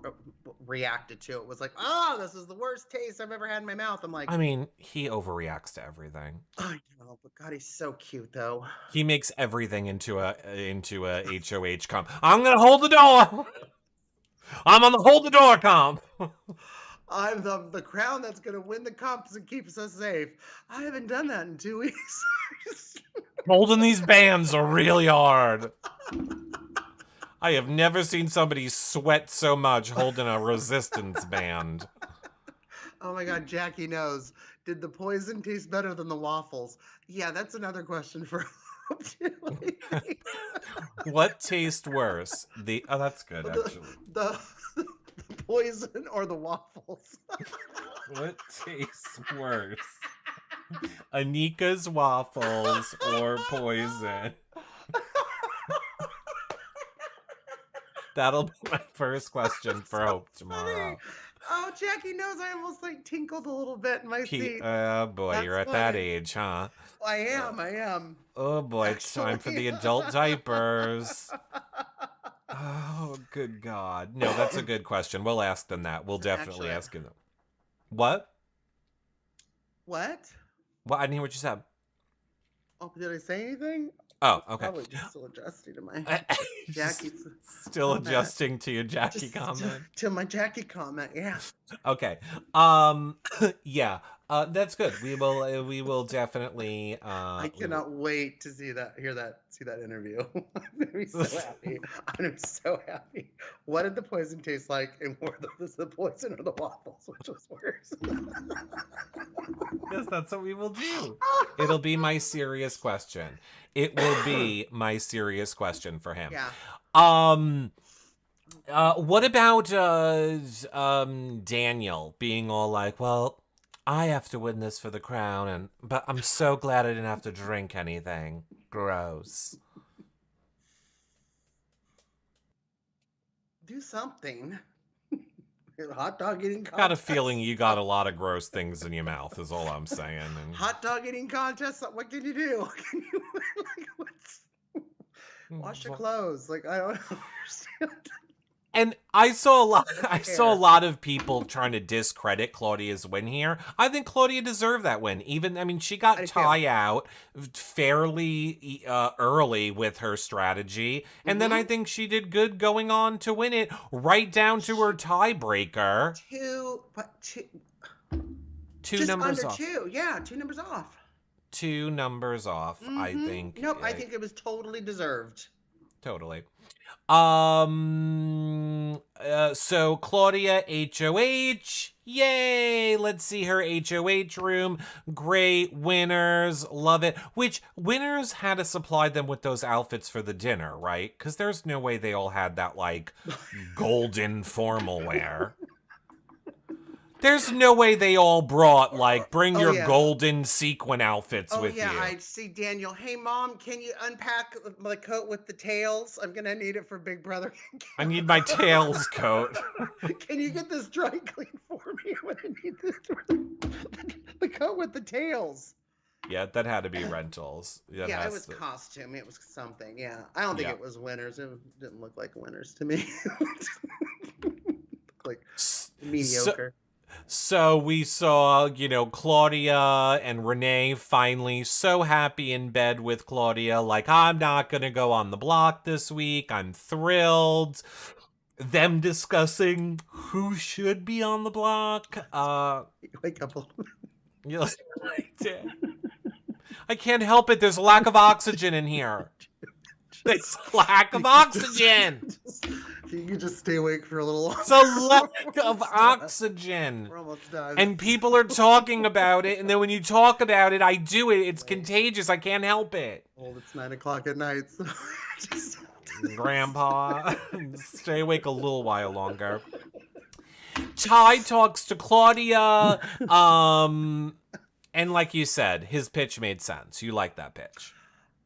reacted to it. Was like, oh, this is the worst taste I've ever had in my mouth. I'm like, I mean, he overreacts to everything. I know, but God, he's so cute though. He makes everything into a HOH comp. I'm gonna hold the door. I'm on the hold the door comp. I'm the crown that's gonna win the comps and keeps us safe. I haven't done that in 2 weeks. Holding these bands are really hard. I have never seen somebody sweat so much holding a resistance band. Oh my God, Jackie knows. Did the poison taste better than the waffles? Yeah, that's another question for What tastes worse? That's good actually. the poison or the waffles? What tastes worse? Anika's waffles or poison? That'll be my first question for Hope tomorrow. Oh, Jackie knows I almost like tinkled a little bit in my seat. Oh boy, That's you're at that funny. age, huh? I am. Oh boy, it's time for Actually. the adult diapers. Oh, good God. No, that's a good question. We'll ask them that. We'll definitely Actually, ask them. What? what? What? I didn't hear what you said. Oh, did I say anything? Oh, okay. Probably just still adjusting to my Just Jackie's still comment. adjusting to your Jackie Just comment. to my Jackie comment. Yeah. Okay. Yeah. That's good. We will definitely I cannot wait to see that interview. I'm gonna be so happy. I'm so happy. What did the poison taste like, and was the poison or the waffles, which was worse? Yes, that's what we will do. It'll be my serious question. It will be my serious question for him. Yeah. What about Daniel being all like, well, I have to win this for the crown, but I'm so glad I didn't have to drink anything. Gross. Do something. Hot dog eating Got a contest. feeling you got a lot of gross things in your mouth, is all I'm saying. And Hot dog eating contest. What can you do? What can you like? What's wash your clothes? Like I don't understand. And I saw a lot. I saw a Fair. lot of people trying to discredit Claudia's win here. I think Claudia deserved that win. Even, I mean, she I got do too. Ty out fairly early with her strategy, and then I think she did good going on to win it, right down to her tiebreaker. Two Two just numbers under off. two. Yeah, 2 numbers off. 2 numbers off. I think. Nope, I think it was totally deserved. Totally. So Claudia HOH, yay! Let's see her HOH room. Great, winners, love it. Which winners had to supply them with those outfits for the dinner, right? Because there's no way they all had that like golden formal wear. There's no way they all brought like bring your golden sequin outfits with you. I see Daniel. Hey mom, can you unpack my coat with the tails? I'm gonna need it for Big Brother. I need my tails coat. Can you get this dry clean for me? I'm gonna need this the coat with the tails. Yeah, that had to be rentals. Yeah, it was costume. It was something. Yeah, I don't think it was winners. It didn't look like winners to me. Like mediocre. So we saw, Claudia and Renee finally so happy in bed with Claudia. Like, I'm not going to go on the block this week. I'm thrilled. Them discussing who should be on the block. Wake up. I can't help it. There's a lack of oxygen in here. There's a lack of oxygen. You can just stay awake for a little while. It's a lack of oxygen. We're almost done. And people are talking about it, and then when you talk about it, I do it. It's contagious. I can't help it. Well, it's 9 o'clock at night, so Grandpa, stay awake a little while longer. Ty talks to Claudia, and like you said, his pitch made sense. You like that pitch.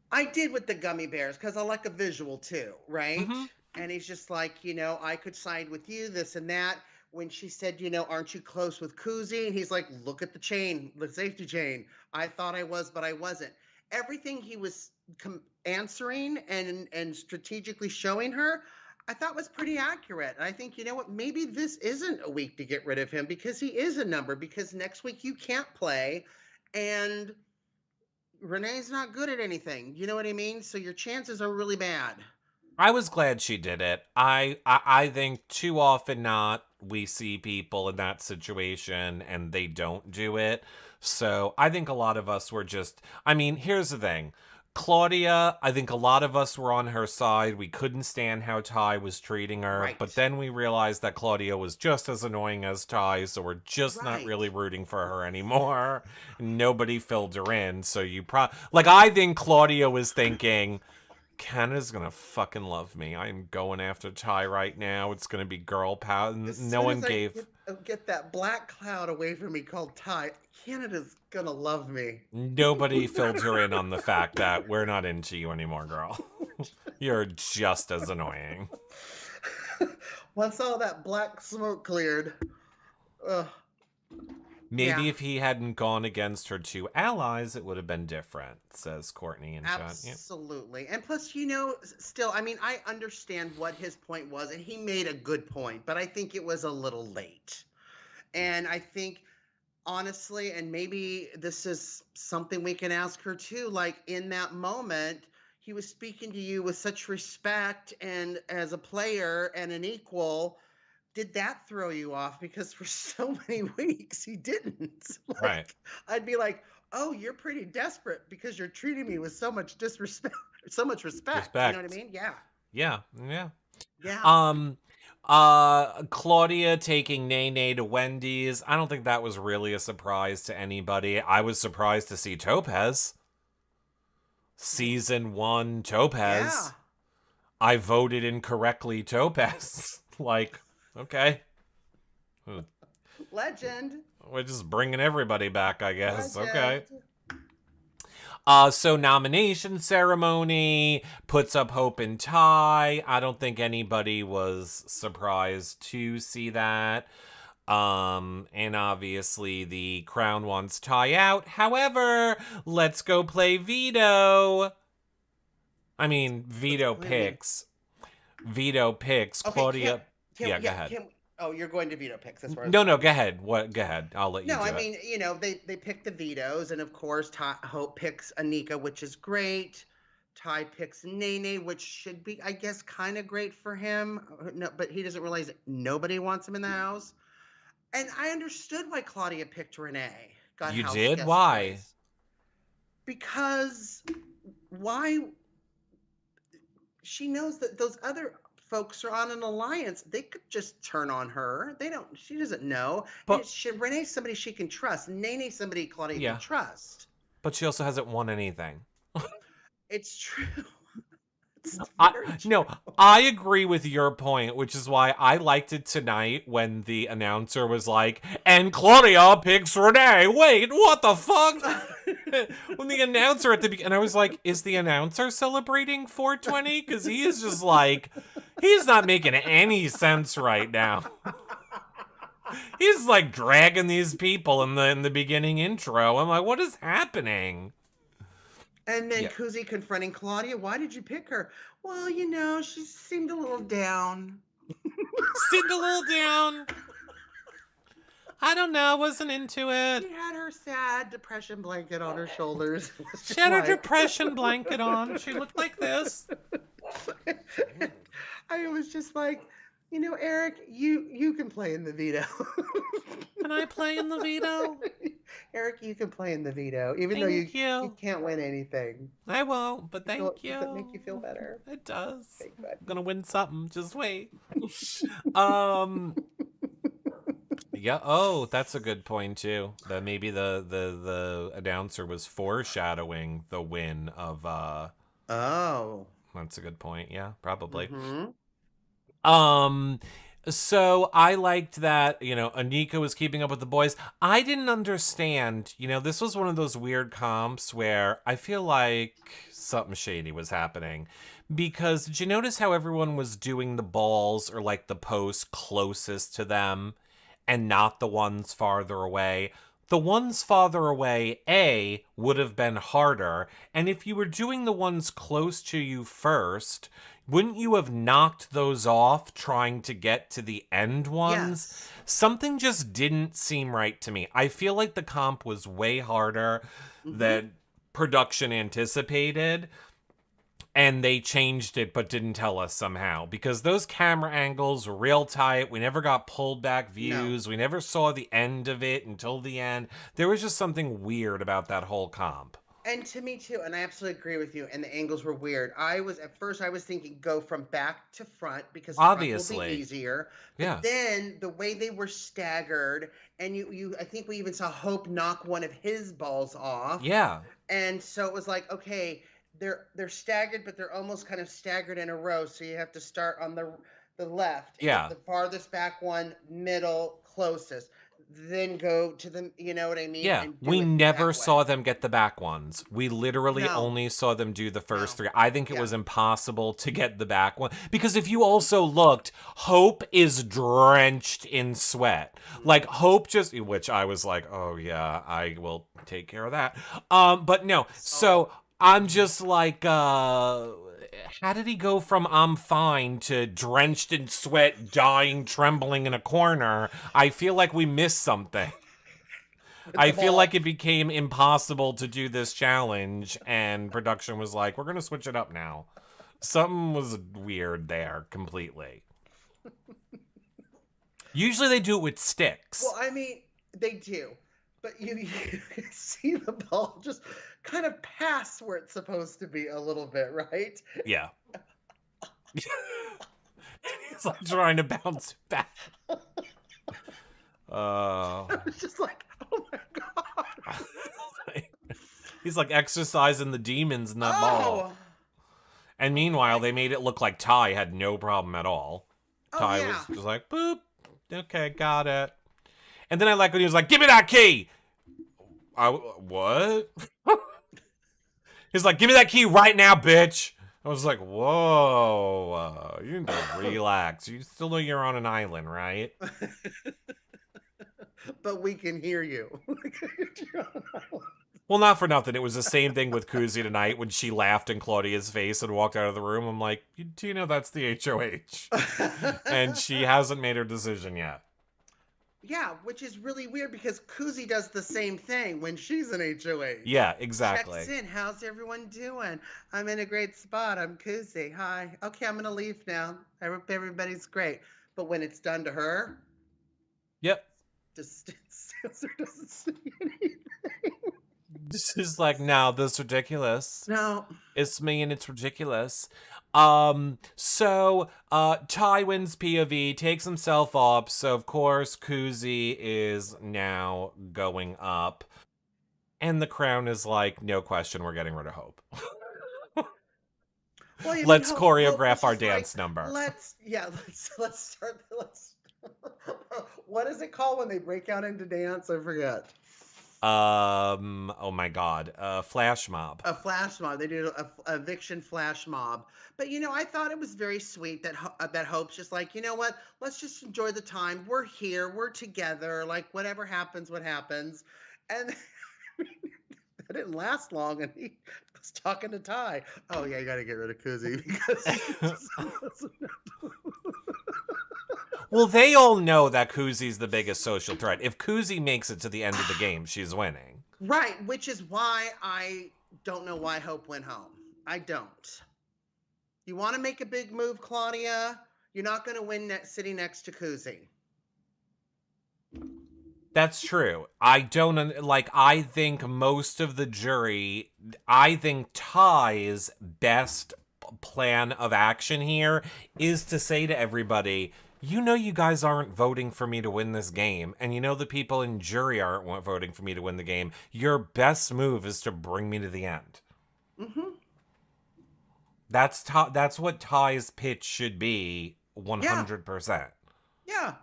I did with the gummy bears because I like a visual too, right? And he's just like, I could side with you, this and that. When she said, aren't you close with Kuzi? And he's like, look at the chain, the safety chain. I thought I was, but I wasn't. Everything he was answering and strategically showing her, I thought was pretty accurate. And I think, you know what, maybe this isn't a week to get rid of him because he is a number, because next week you can't play. And Renee's not good at anything. You know what I mean? So your chances are really bad. I was glad she did it. I think too often we see people in that situation and they don't do it. So I think a lot of us were here's the thing. Claudia, I think a lot of us were on her side. We couldn't stand how Ty was treating her. Right. But then we realized that Claudia was just as annoying as Ty, so we're just not really rooting for her anymore. Nobody filled her in, so I think Claudia was thinking, Canada's gonna fucking love me. I'm going after Ty right now. It's gonna be girl power. No one gave... Get that black cloud away from me called Ty. Canada's gonna love me. Nobody filled her in on the fact that we're not into you anymore, girl. You're just as annoying. Once all that black smoke cleared, maybe if he hadn't gone against her 2 allies, it would have been different, says Courtney and John. Absolutely. And plus, still, I understand what his point was, and he made a good point, but I think it was a little late. And I think, honestly, and maybe this is something we can ask her too, like in that moment, he was speaking to you with such respect and as a player and an equal. Did that throw you off? Because for so many weeks he didn't. Right. I'd be like, oh, you're pretty desperate because you're treating me with so much disrespect, so much respect. You know what I mean? Yeah. Claudia taking Nene to Wendy's. I don't think that was really a surprise to anybody. I was surprised to see Topaz. Season 1 Topaz. Yeah. I voted incorrectly Topaz. Okay. Legend. We're just bringing everybody back, I guess. Legend. Okay. So nomination ceremony puts up Hope and Ty. I don't think anybody was surprised to see that. And obviously the crown wants Ty out. However, let's go play veto. I mean, veto What do you mean? picks. Veto picks. Okay, Claudia. Yeah, go yeah, ahead. oh, you're going to veto picks. That's where I was No, no, going. go ahead. What? Go ahead. I'll let you No, do I it. mean, they pick the vetoes, and of course, Hope picks Anika, which is great. Ty picks Nene, which should be, I guess, kind of great for him. No, but he doesn't realize that nobody wants him in the house. And I understood why Claudia picked Renee, got You house did? guest Why? choice. Because why? She knows that those other folks are on an alliance. They could just turn on her. They don't. She doesn't know. And But Renee's somebody she can trust. Nene's somebody Claudia can yeah, trust. but she also hasn't won anything. It's true. It's I very true. no, I agree with your point, which is why I liked it tonight when the announcer was like, "And Claudia picks Renee." Wait, what the fuck? When the announcer at the beginning, and I was like, "Is the announcer celebrating 420?" Because he is just like, he's not making any sense right now. He's like dragging these people in the beginning intro. I'm like, what is happening? And then Yeah. Kuzi confronting Claudia. Why did you pick her? Well, she seemed a little down. Seemed a little down. I don't know. Wasn't into it. She had her sad depression blanket on her shoulders. She had her depression blanket on. She looked like this. I was just like, Eric, you can play in the veto. Can I play in the veto? Eric, you can play in the veto, even though Thank you you. can't win anything. I won't, but thank you. Does it make you feel better? It does. Okay, good. I'm gonna win something. Just wait. Yeah. Oh, that's a good point too. That maybe the announcer was foreshadowing the win of. Oh. That's a good point. Yeah, probably. Mm-hmm. So I liked that, Anika was keeping up with the boys. I didn't understand, this was one of those weird comps where I feel like something shady was happening. Because did you notice how everyone was doing the balls or like the posts closest to them and not the ones farther away? The ones farther away, would have been harder. And if you were doing the ones close to you first, wouldn't you have knocked those off trying to get to the end ones? Yes. Something just didn't seem right to me. I feel like the comp was way harder than production anticipated. And they changed it but didn't tell us somehow. Because those camera angles were real tight. We never got pulled back views. No. We never saw the end of it until the end. There was just something weird about that whole comp. And to me too, and I absolutely agree with you. And the angles were weird. At first I was thinking go from back to front because obviously front will be easier. But yeah. Then the way they were staggered, and I think we even saw Hope knock one of his balls off. Yeah. And so it was like, okay, they're staggered, but they're almost kind of staggered in a row. So you have to start on the left. Yeah. The farthest back one, middle, closest. Then go to the, you know what I mean? Yeah, we never saw them get the back ones. We literally only saw them do the first three. I think it was impossible to get the back one. Because if you also looked, Hope is drenched in sweat. Like, Hope just, which I was like, oh yeah, I will take care of that. But no, so I'm just like, how did he go from I'm fine to drenched in sweat, dying, trembling in a corner? I feel like we missed something. I feel like it became impossible to do this challenge, and production was like, we're going to switch it up now. Something was weird there completely. Usually they do it with sticks. Well, I mean, they do. But you can see the ball just kind of pass where it's supposed to be a little bit, right? Yeah. He's like trying to bounce back. I was just like, oh my God. He's like exercising the demons in that ball. And meanwhile, they made it look like Ty had no problem at all. Ty was just like, boop. Okay, got it. And then I like when he was like, give me that key. What? He's like, give me that key right now, bitch. I was like, whoa, you need to relax. You still know you're on an island, right? But we can hear you. Well, not for nothing. It was the same thing with Kuzi tonight when she laughed in Claudia's face and walked out of the room. I'm like, do you know that's the HOH? And she hasn't made her decision yet. Yeah, which is really weird because Kuzi does the same thing when she's an HOH. Yeah, exactly. Checks in. How's everyone doing? I'm in a great spot. I'm Kuzi. Hi. Okay, I'm going to leave now. I hope everybody's great. But when it's done to her, yep. Just doesn't say anything. This is like, no, this is ridiculous. No. It's me and it's ridiculous. So Ty wins POV, takes himself up, so of course Kuzi is now going up. And the crown is like, no question, we're getting rid of Hope. Well, let's choreograph our dance number. Let's start. What is it called when they break out into dance? I forget. Oh my God, flash mob. A flash mob. They did a eviction flash mob. But I thought it was very sweet that Hope's just like, you know what? Let's just enjoy the time. We're here. We're together. Like whatever happens, what happens. And that didn't last long. And he was talking to Ty. Oh yeah, you got to get rid of Kuzi because. Well, they all know that Kuzi's the biggest social threat. If Kuzi makes it to the end of the game, she's winning. Right, which is why I don't know why Hope went home. I don't. You want to make a big move, Claudia? You're not going to win sitting next to Kuzi. That's true. I think most of the jury, I think Ty's best plan of action here is to say to everybody, you guys aren't voting for me to win this game, and the people in jury aren't voting for me to win the game. Your best move is to bring me to the end. Mm-hmm. That's what Ty's pitch should be, 100%. Yeah.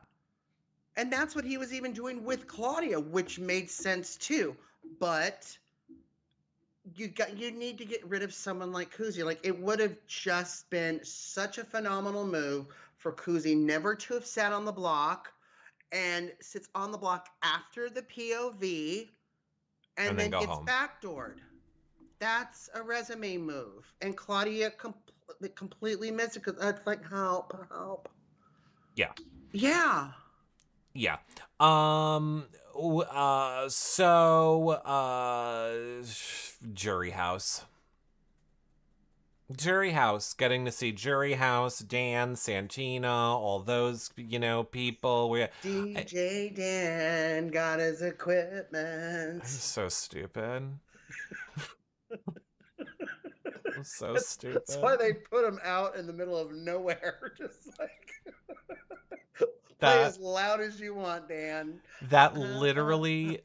And that's what he was even doing with Claudia, which made sense too. But you need to get rid of someone like Kuzi. Like it would have just been such a phenomenal move for Kuzi never to have sat on the block and sits on the block after the POV and then gets home. backdoored. That's a resume move. And Claudia completely missed it because it's like, help. Yeah. Yeah. Yeah. Jury House. Jury House, getting to see Jury House, Dan, Santina, all those, people. DJ Dan got his equipment. So stupid. So stupid. That's why they put him out in the middle of nowhere. Just like, play as loud as you want, Dan. That literally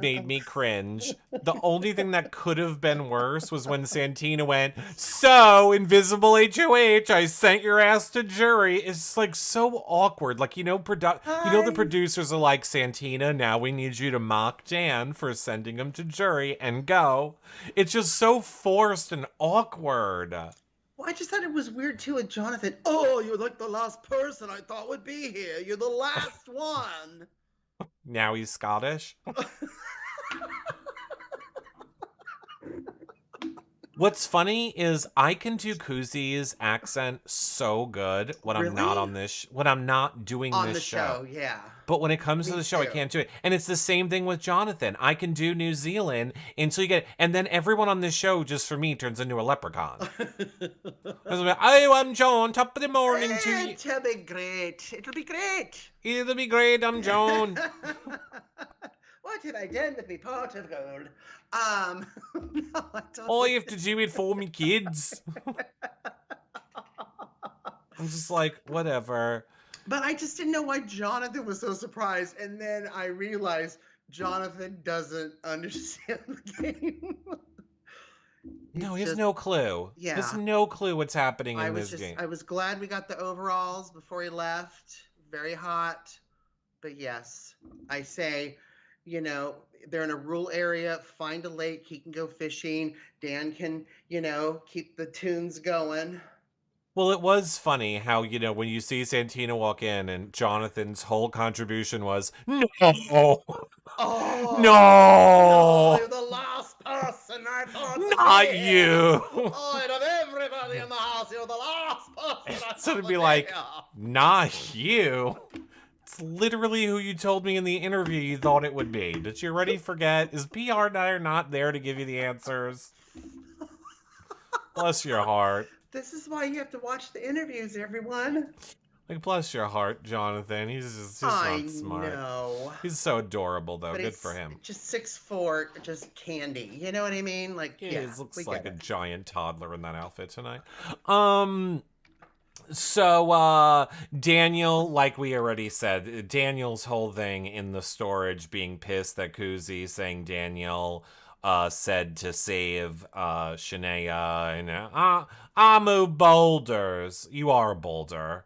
made me cringe. The only thing that could have been worse was when Santina went, so, Invisible HOH, I sent your ass to jury. It's like so awkward. Like, the producers are like, Santina, now we need you to mock Dan for sending him to jury and go. It's just so forced and awkward. Well, I just thought it was weird too with Jonathan. Oh, you're like the last person I thought would be here. You're the last one. Now he's Scottish. What's funny is I can do Kuzi's accent so good when I'm not on this, when I'm not doing this show. Yeah. But when it comes to the show, I can't do it. And it's the same thing with Jonathan. I can do New Zealand until you get it. And then everyone on this show, just for me, turns into a leprechaun. Oh, I'm John, top of the morning to you. It'll be great. It'll be great. It'll be great, I'm John. What have I done with me pot of gold? No, I don't. All you have to do it for me, kids. I'm just like, whatever. But I just didn't know why Jonathan was so surprised. And then I realized Jonathan doesn't understand the game. No, he has no clue. Yeah. He has no clue what's happening in this game. I was glad we got the overalls before he left. Very hot. But yes, I say, you know, they're in a rural area, find a lake, he can go fishing, Dan can, keep the tunes going. Well, it was funny how, when you see Santina walk in and Jonathan's whole contribution was, no, Oh, no, no, you're the last person I thought would be not here. you. Oh, out of everybody in the house, you're the last person I So to thought would be be like, here. not you. It's literally who you told me in the interview you thought it would be. Did you already forget? Is PR and I are not there to give you the answers? Bless your heart. This is why you have to watch the interviews, everyone. Like, bless your heart, Jonathan. He's I not smart. know. He's so adorable, though. But Good he's for him. just 6'4", just candy. You know what I mean? Like, He yeah, looks we like get a it. giant toddler in that outfit tonight. So, Daniel, like we already said, Daniel's whole thing in the storage being pissed that Kuzi saying Daniel said to save Shania and I move boulders. You are a boulder.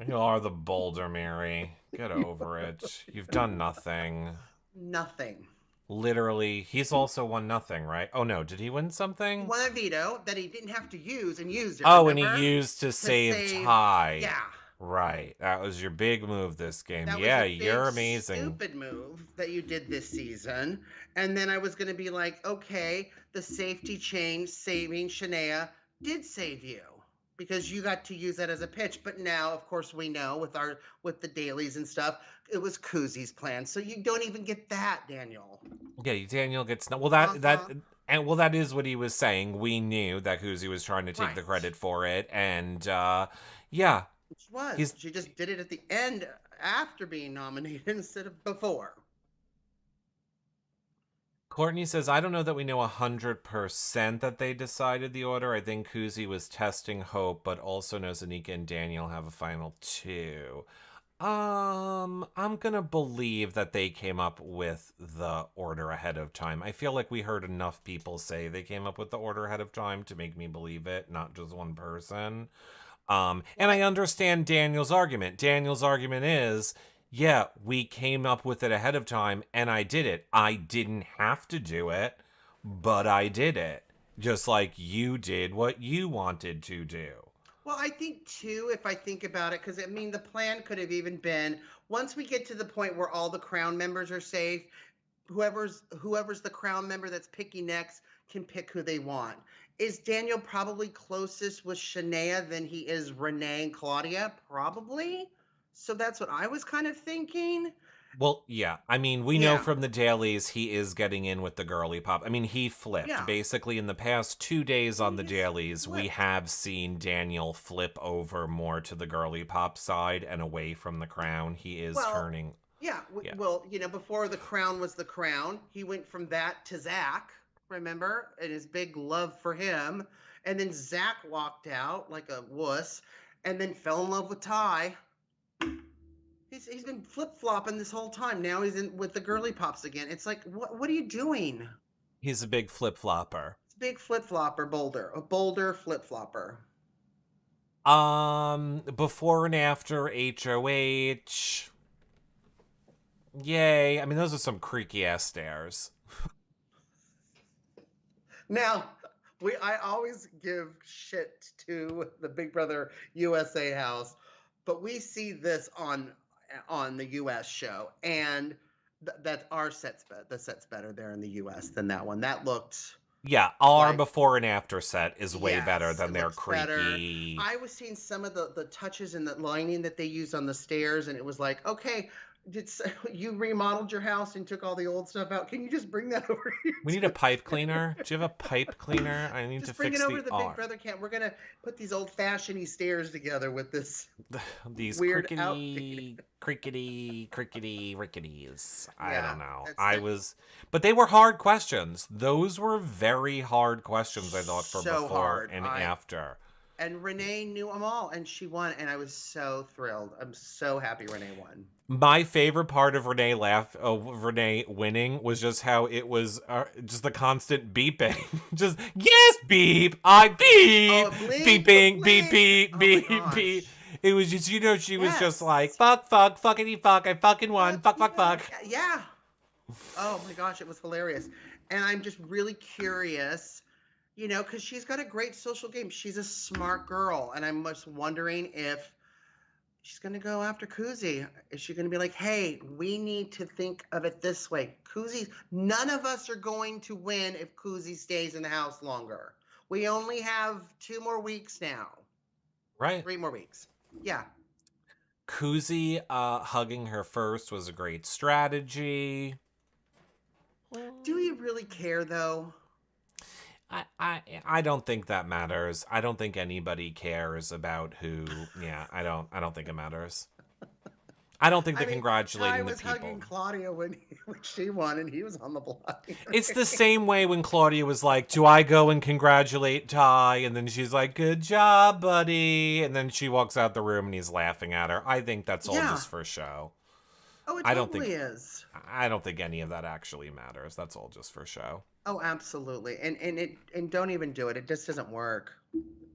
You are the boulder, Mary. Get over it. You've done nothing. Nothing. Literally, he's also won nothing, right? Oh no, did he win something? He won a veto that he didn't have to use and used it. Oh, remember? and he used to save Ty. Yeah. Right. That was your big move this game. That yeah, was a big, you're amazing. stupid move that you did this season. And then I was going to be like, okay, the safety change saving Shania did save you because you got to use that as a pitch. But now, of course, we know with the dailies and stuff, it was Kuzi's plan. So you don't even get that, Daniel. Yeah, Daniel gets well. That is what he was saying. We knew that Kuzi was trying to take the credit for it, and yeah. Which was. She just did it at the end after being nominated instead of before. Courtney says, I don't know that we know 100% that they decided the order. I think Kuzi was testing Hope, but also knows Anika and Daniel have a final 2. I'm gonna believe that they came up with the order ahead of time. I feel like we heard enough people say they came up with the order ahead of time to make me believe it, not just one person. And I understand Daniel's argument. Daniel's argument is, yeah, we came up with it ahead of time, and I did it. I didn't have to do it, but I did it. Just like you did what you wanted to do. Well, I think, too, if I think about it, because, I mean, the plan could have even been, once we get to the point where all the Crown members are safe, whoever's the Crown member that's picking next can pick who they want. Is Daniel probably closest with Shania than he is Renee and Claudia? Probably. So that's what I was kind of thinking. Well, yeah. I mean, we know from the dailies he is getting in with the girly pop. I mean, he flipped. Yeah. Basically, in the past 2 days on the dailies, we have seen Daniel flip over more to the girly pop side and away from the Crown. He is turning. Yeah. Well, before the Crown was the Crown, he went from that to Zach, remember? And his big love for him. And then Zach walked out like a wuss and then fell in love with Ty. He's been flip-flopping this whole time. Now he's in with the girly pops again. It's like, what are you doing? He's a big flip-flopper. It's a big flip-flopper, a boulder flip-flopper. Before and after HOH. Yay. I mean, those are some creaky-ass stairs. Now, I always give shit to the Big Brother USA house, but we see this on the US show, and that our set's the set's better there in the US than that one. That looked our before and after set is way better than their creaky. Better. I was seeing some of the touches and the lining that they used on the stairs, and it was like, okay, you remodeled your house and took all the old stuff out. Can you just bring that over here? We need a pipe cleaner. Do you have a pipe cleaner? I need to bring fix it over to the R. Big Brother camp. We're gonna put these old-fashioned stairs together with this these weird crickety ricketies. I don't know. But they were hard questions. Those were very hard questions, I thought, for before and after. And Renee knew them all, and she won, and I was so thrilled. I'm so happy Renee won. My favorite part of Renee winning was just how it was just the constant beeping. Just, yes, beep, I beep, blink, beeping, blink. beep, beep, beep, beep. It was just, she was just like, Yes. fuck, fuckity fuck, I fucking won, fuck. Yeah. Oh my gosh, it was hilarious. And I'm just really curious, because she's got a great social game. She's a smart girl. And I'm just wondering if she's going to go after Kuzi. Is she going to be like, hey, we need to think of it this way? None of us are going to win if Kuzi stays in the house longer. We only have 2 more weeks now. Right. 3 more weeks. Yeah. Kuzi hugging her first was a great strategy. Do you really care, though? I don't think that matters. I don't think anybody cares about who. Yeah, I don't think it matters. I don't think they're congratulating Ty the was people. hugging Claudia when she won, and he was on the block. It's the same way when Claudia was like, do I go and congratulate Ty? And then she's like, good job, buddy. And then she walks out the room and he's laughing at her. I think that's all just for show. Oh, it I totally is. I don't think any of that actually matters. That's all just for show. Oh, absolutely. And don't even do it. It just doesn't work.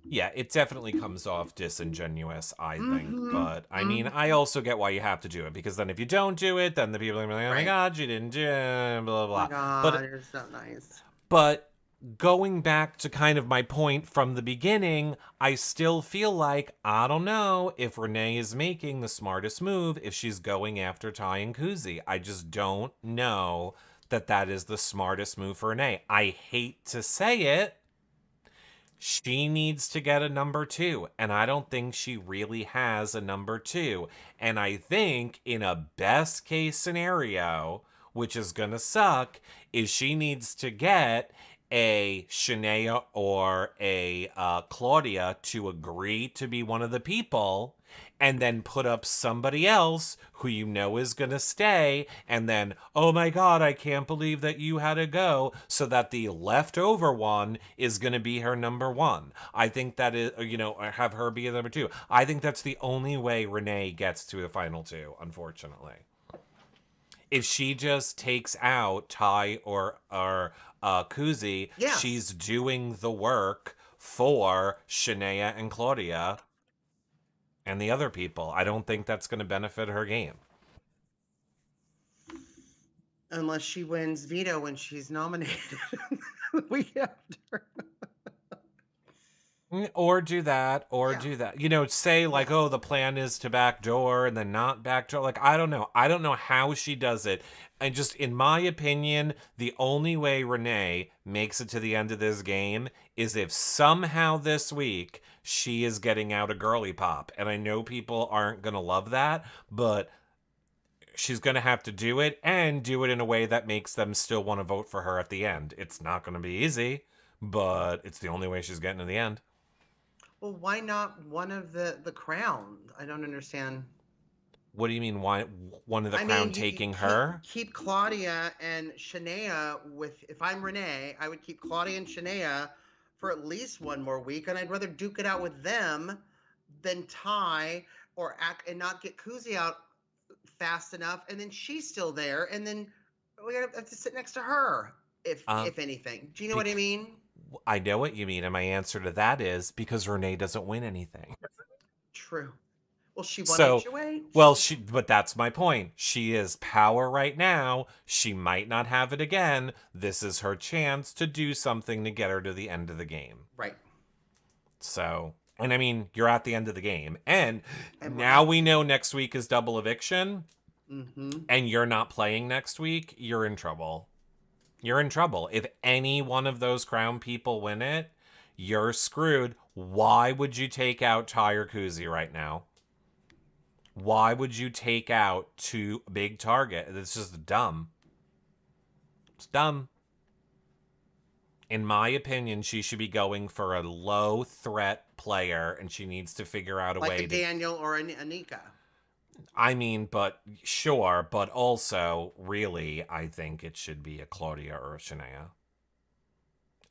Yeah, it definitely comes off disingenuous, I think. But, I mean, I also get why you have to do it. Because then if you don't do it, then the people are going to be like, oh my God, you didn't do it, blah, blah, blah. Oh my God, you're so nice. But going back to kind of my point from the beginning, I still feel like, I don't know if Renee is making the smartest move if she's going after Ty and Kuzi. I just don't know that is the smartest move for Renee. I hate to say it. She needs to get a number 2, and I don't think she really has a number 2. And I think in a best case scenario, which is gonna suck, is she needs to get a Shania or a Claudia to agree to be one of the people, and then put up somebody else who is going to stay, and then, oh my God, I can't believe that you had to go, so that the leftover one is going to be her number 1. I think that is, have her be a number 2. I think that's the only way Renee gets to the final 2, unfortunately. If she just takes out Ty or Kuzi, she's doing the work for Shania and Claudia and the other people. I don't think that's going to benefit her game. Unless she wins veto when she's nominated the week after. Or do that, do that. Say like, oh, the plan is to backdoor and then not backdoor. Like, I don't know. I don't know how she does it. And just in my opinion, the only way Renee makes it to the end of this game is if somehow this week she is getting out a girly pop. And I know people aren't going to love that, but she's going to have to do it and do it in a way that makes them still want to vote for her at the end. It's not going to be easy, but it's the only way she's getting to the end. Well, why not one of the crown? I don't understand. What do you mean? Why one of the crown taking her? Keep Claudia and Shania with. If I'm Renee, I would keep Claudia and Shania for at least 1 more week, and I'd rather duke it out with them than Ty and not get Kuzi out fast enough, and then she's still there, and then we have to sit next to her. If anything, do you know what I mean? I know what you mean, and my answer to that is because Renee doesn't win anything. True. Well, she won HOH. Well, but that's my point. She is power right now. She might not have it again. This is her chance to do something to get her to the end of the game. Right. So, and I mean, you're at the end of the game. And now we know next week is double eviction. And you're not playing next week. You're in trouble. You're in trouble. If any one of those crown people win it, you're screwed. Why would you take out Ty or Kuzi right now? Why would you take out 2 big target? It's just dumb. It's dumb. In my opinion, she should be going for a low threat player, and she needs to figure out a way to... Like a Daniel or an Anika. I mean, but sure, but also, really, I think it should be a Claudia or a Shania.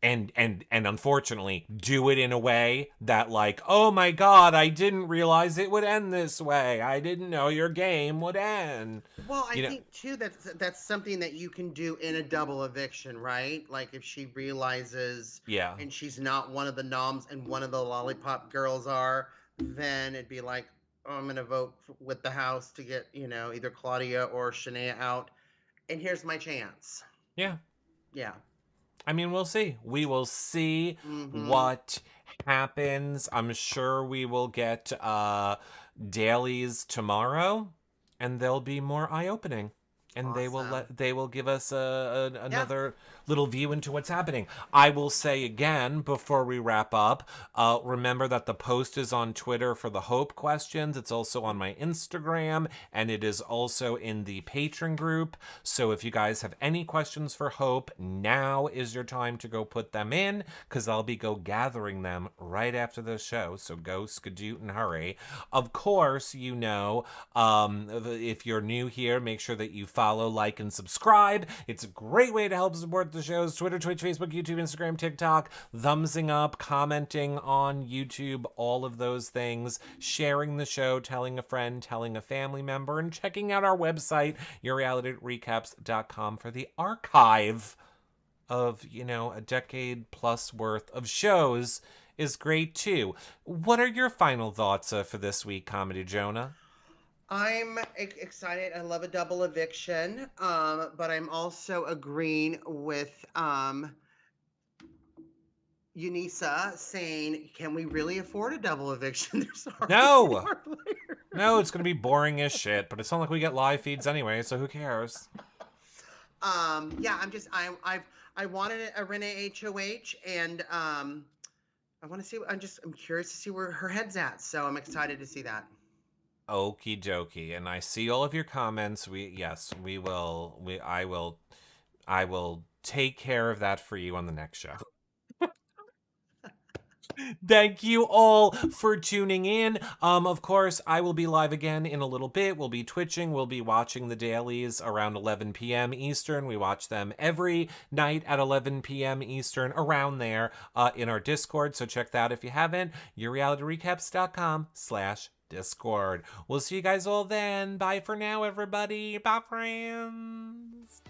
And unfortunately, do it in a way that, like, oh my God, I didn't realize it would end this way. I didn't know your game would end. Well, I think, too, that's something that you can do in a double eviction, right? Like, if she realizes and she's not one of the noms and one of the lollipop girls are, then it'd be like, I'm gonna vote with the House to get, either Claudia or Shania out. And here's my chance. Yeah. Yeah. I mean, we'll see. We will see Mm-hmm. what happens. I'm sure we will get dailies tomorrow, and they'll be more eye-opening. And Awesome. they will give us Yeah. another little view into what's happening. I will say again before we wrap up, remember that the post is on Twitter for the Hope questions. It's also on my Instagram, and it is also in the patron group. So if you guys have any questions for Hope, now is your time to go put them in, because I'll be gathering them right after the show. So go skadoot and hurry. Of course, if you're new here, make sure that you follow, like, and subscribe. It's a great way to help support the shows. Twitter, Twitch, Facebook, YouTube, Instagram, TikTok, thumbsing up, commenting on YouTube, all of those things, sharing the show, telling a friend, telling a family member, and checking out our website, yourrealityrecaps.com, for the archive of, a decade plus worth of shows is great too. What are your final thoughts for this week, Comedy Jonah? I'm excited. I love a double eviction. But I'm also agreeing with Unisa saying, can we really afford a double eviction? There's already No! more layers. No, it's going to be boring as shit, but it's not like we get live feeds anyway, so who cares? Yeah, I wanted a Renee HOH, and I want to see. I'm curious to see where her head's at. So I'm excited to see that. Okie dokie. And I see all of your comments. We will. I will take care of that for you on the next show. Thank you all for tuning in. Of course, I will be live again in a little bit. We'll be twitching. We'll be watching the dailies around 11 p.m. Eastern. We watch them every night at 11 p.m. Eastern, around there, in our Discord. So check that if you haven't. yourrealityrecaps.com/Discord. We'll see you guys all then. Bye for now, everybody. Bye, friends.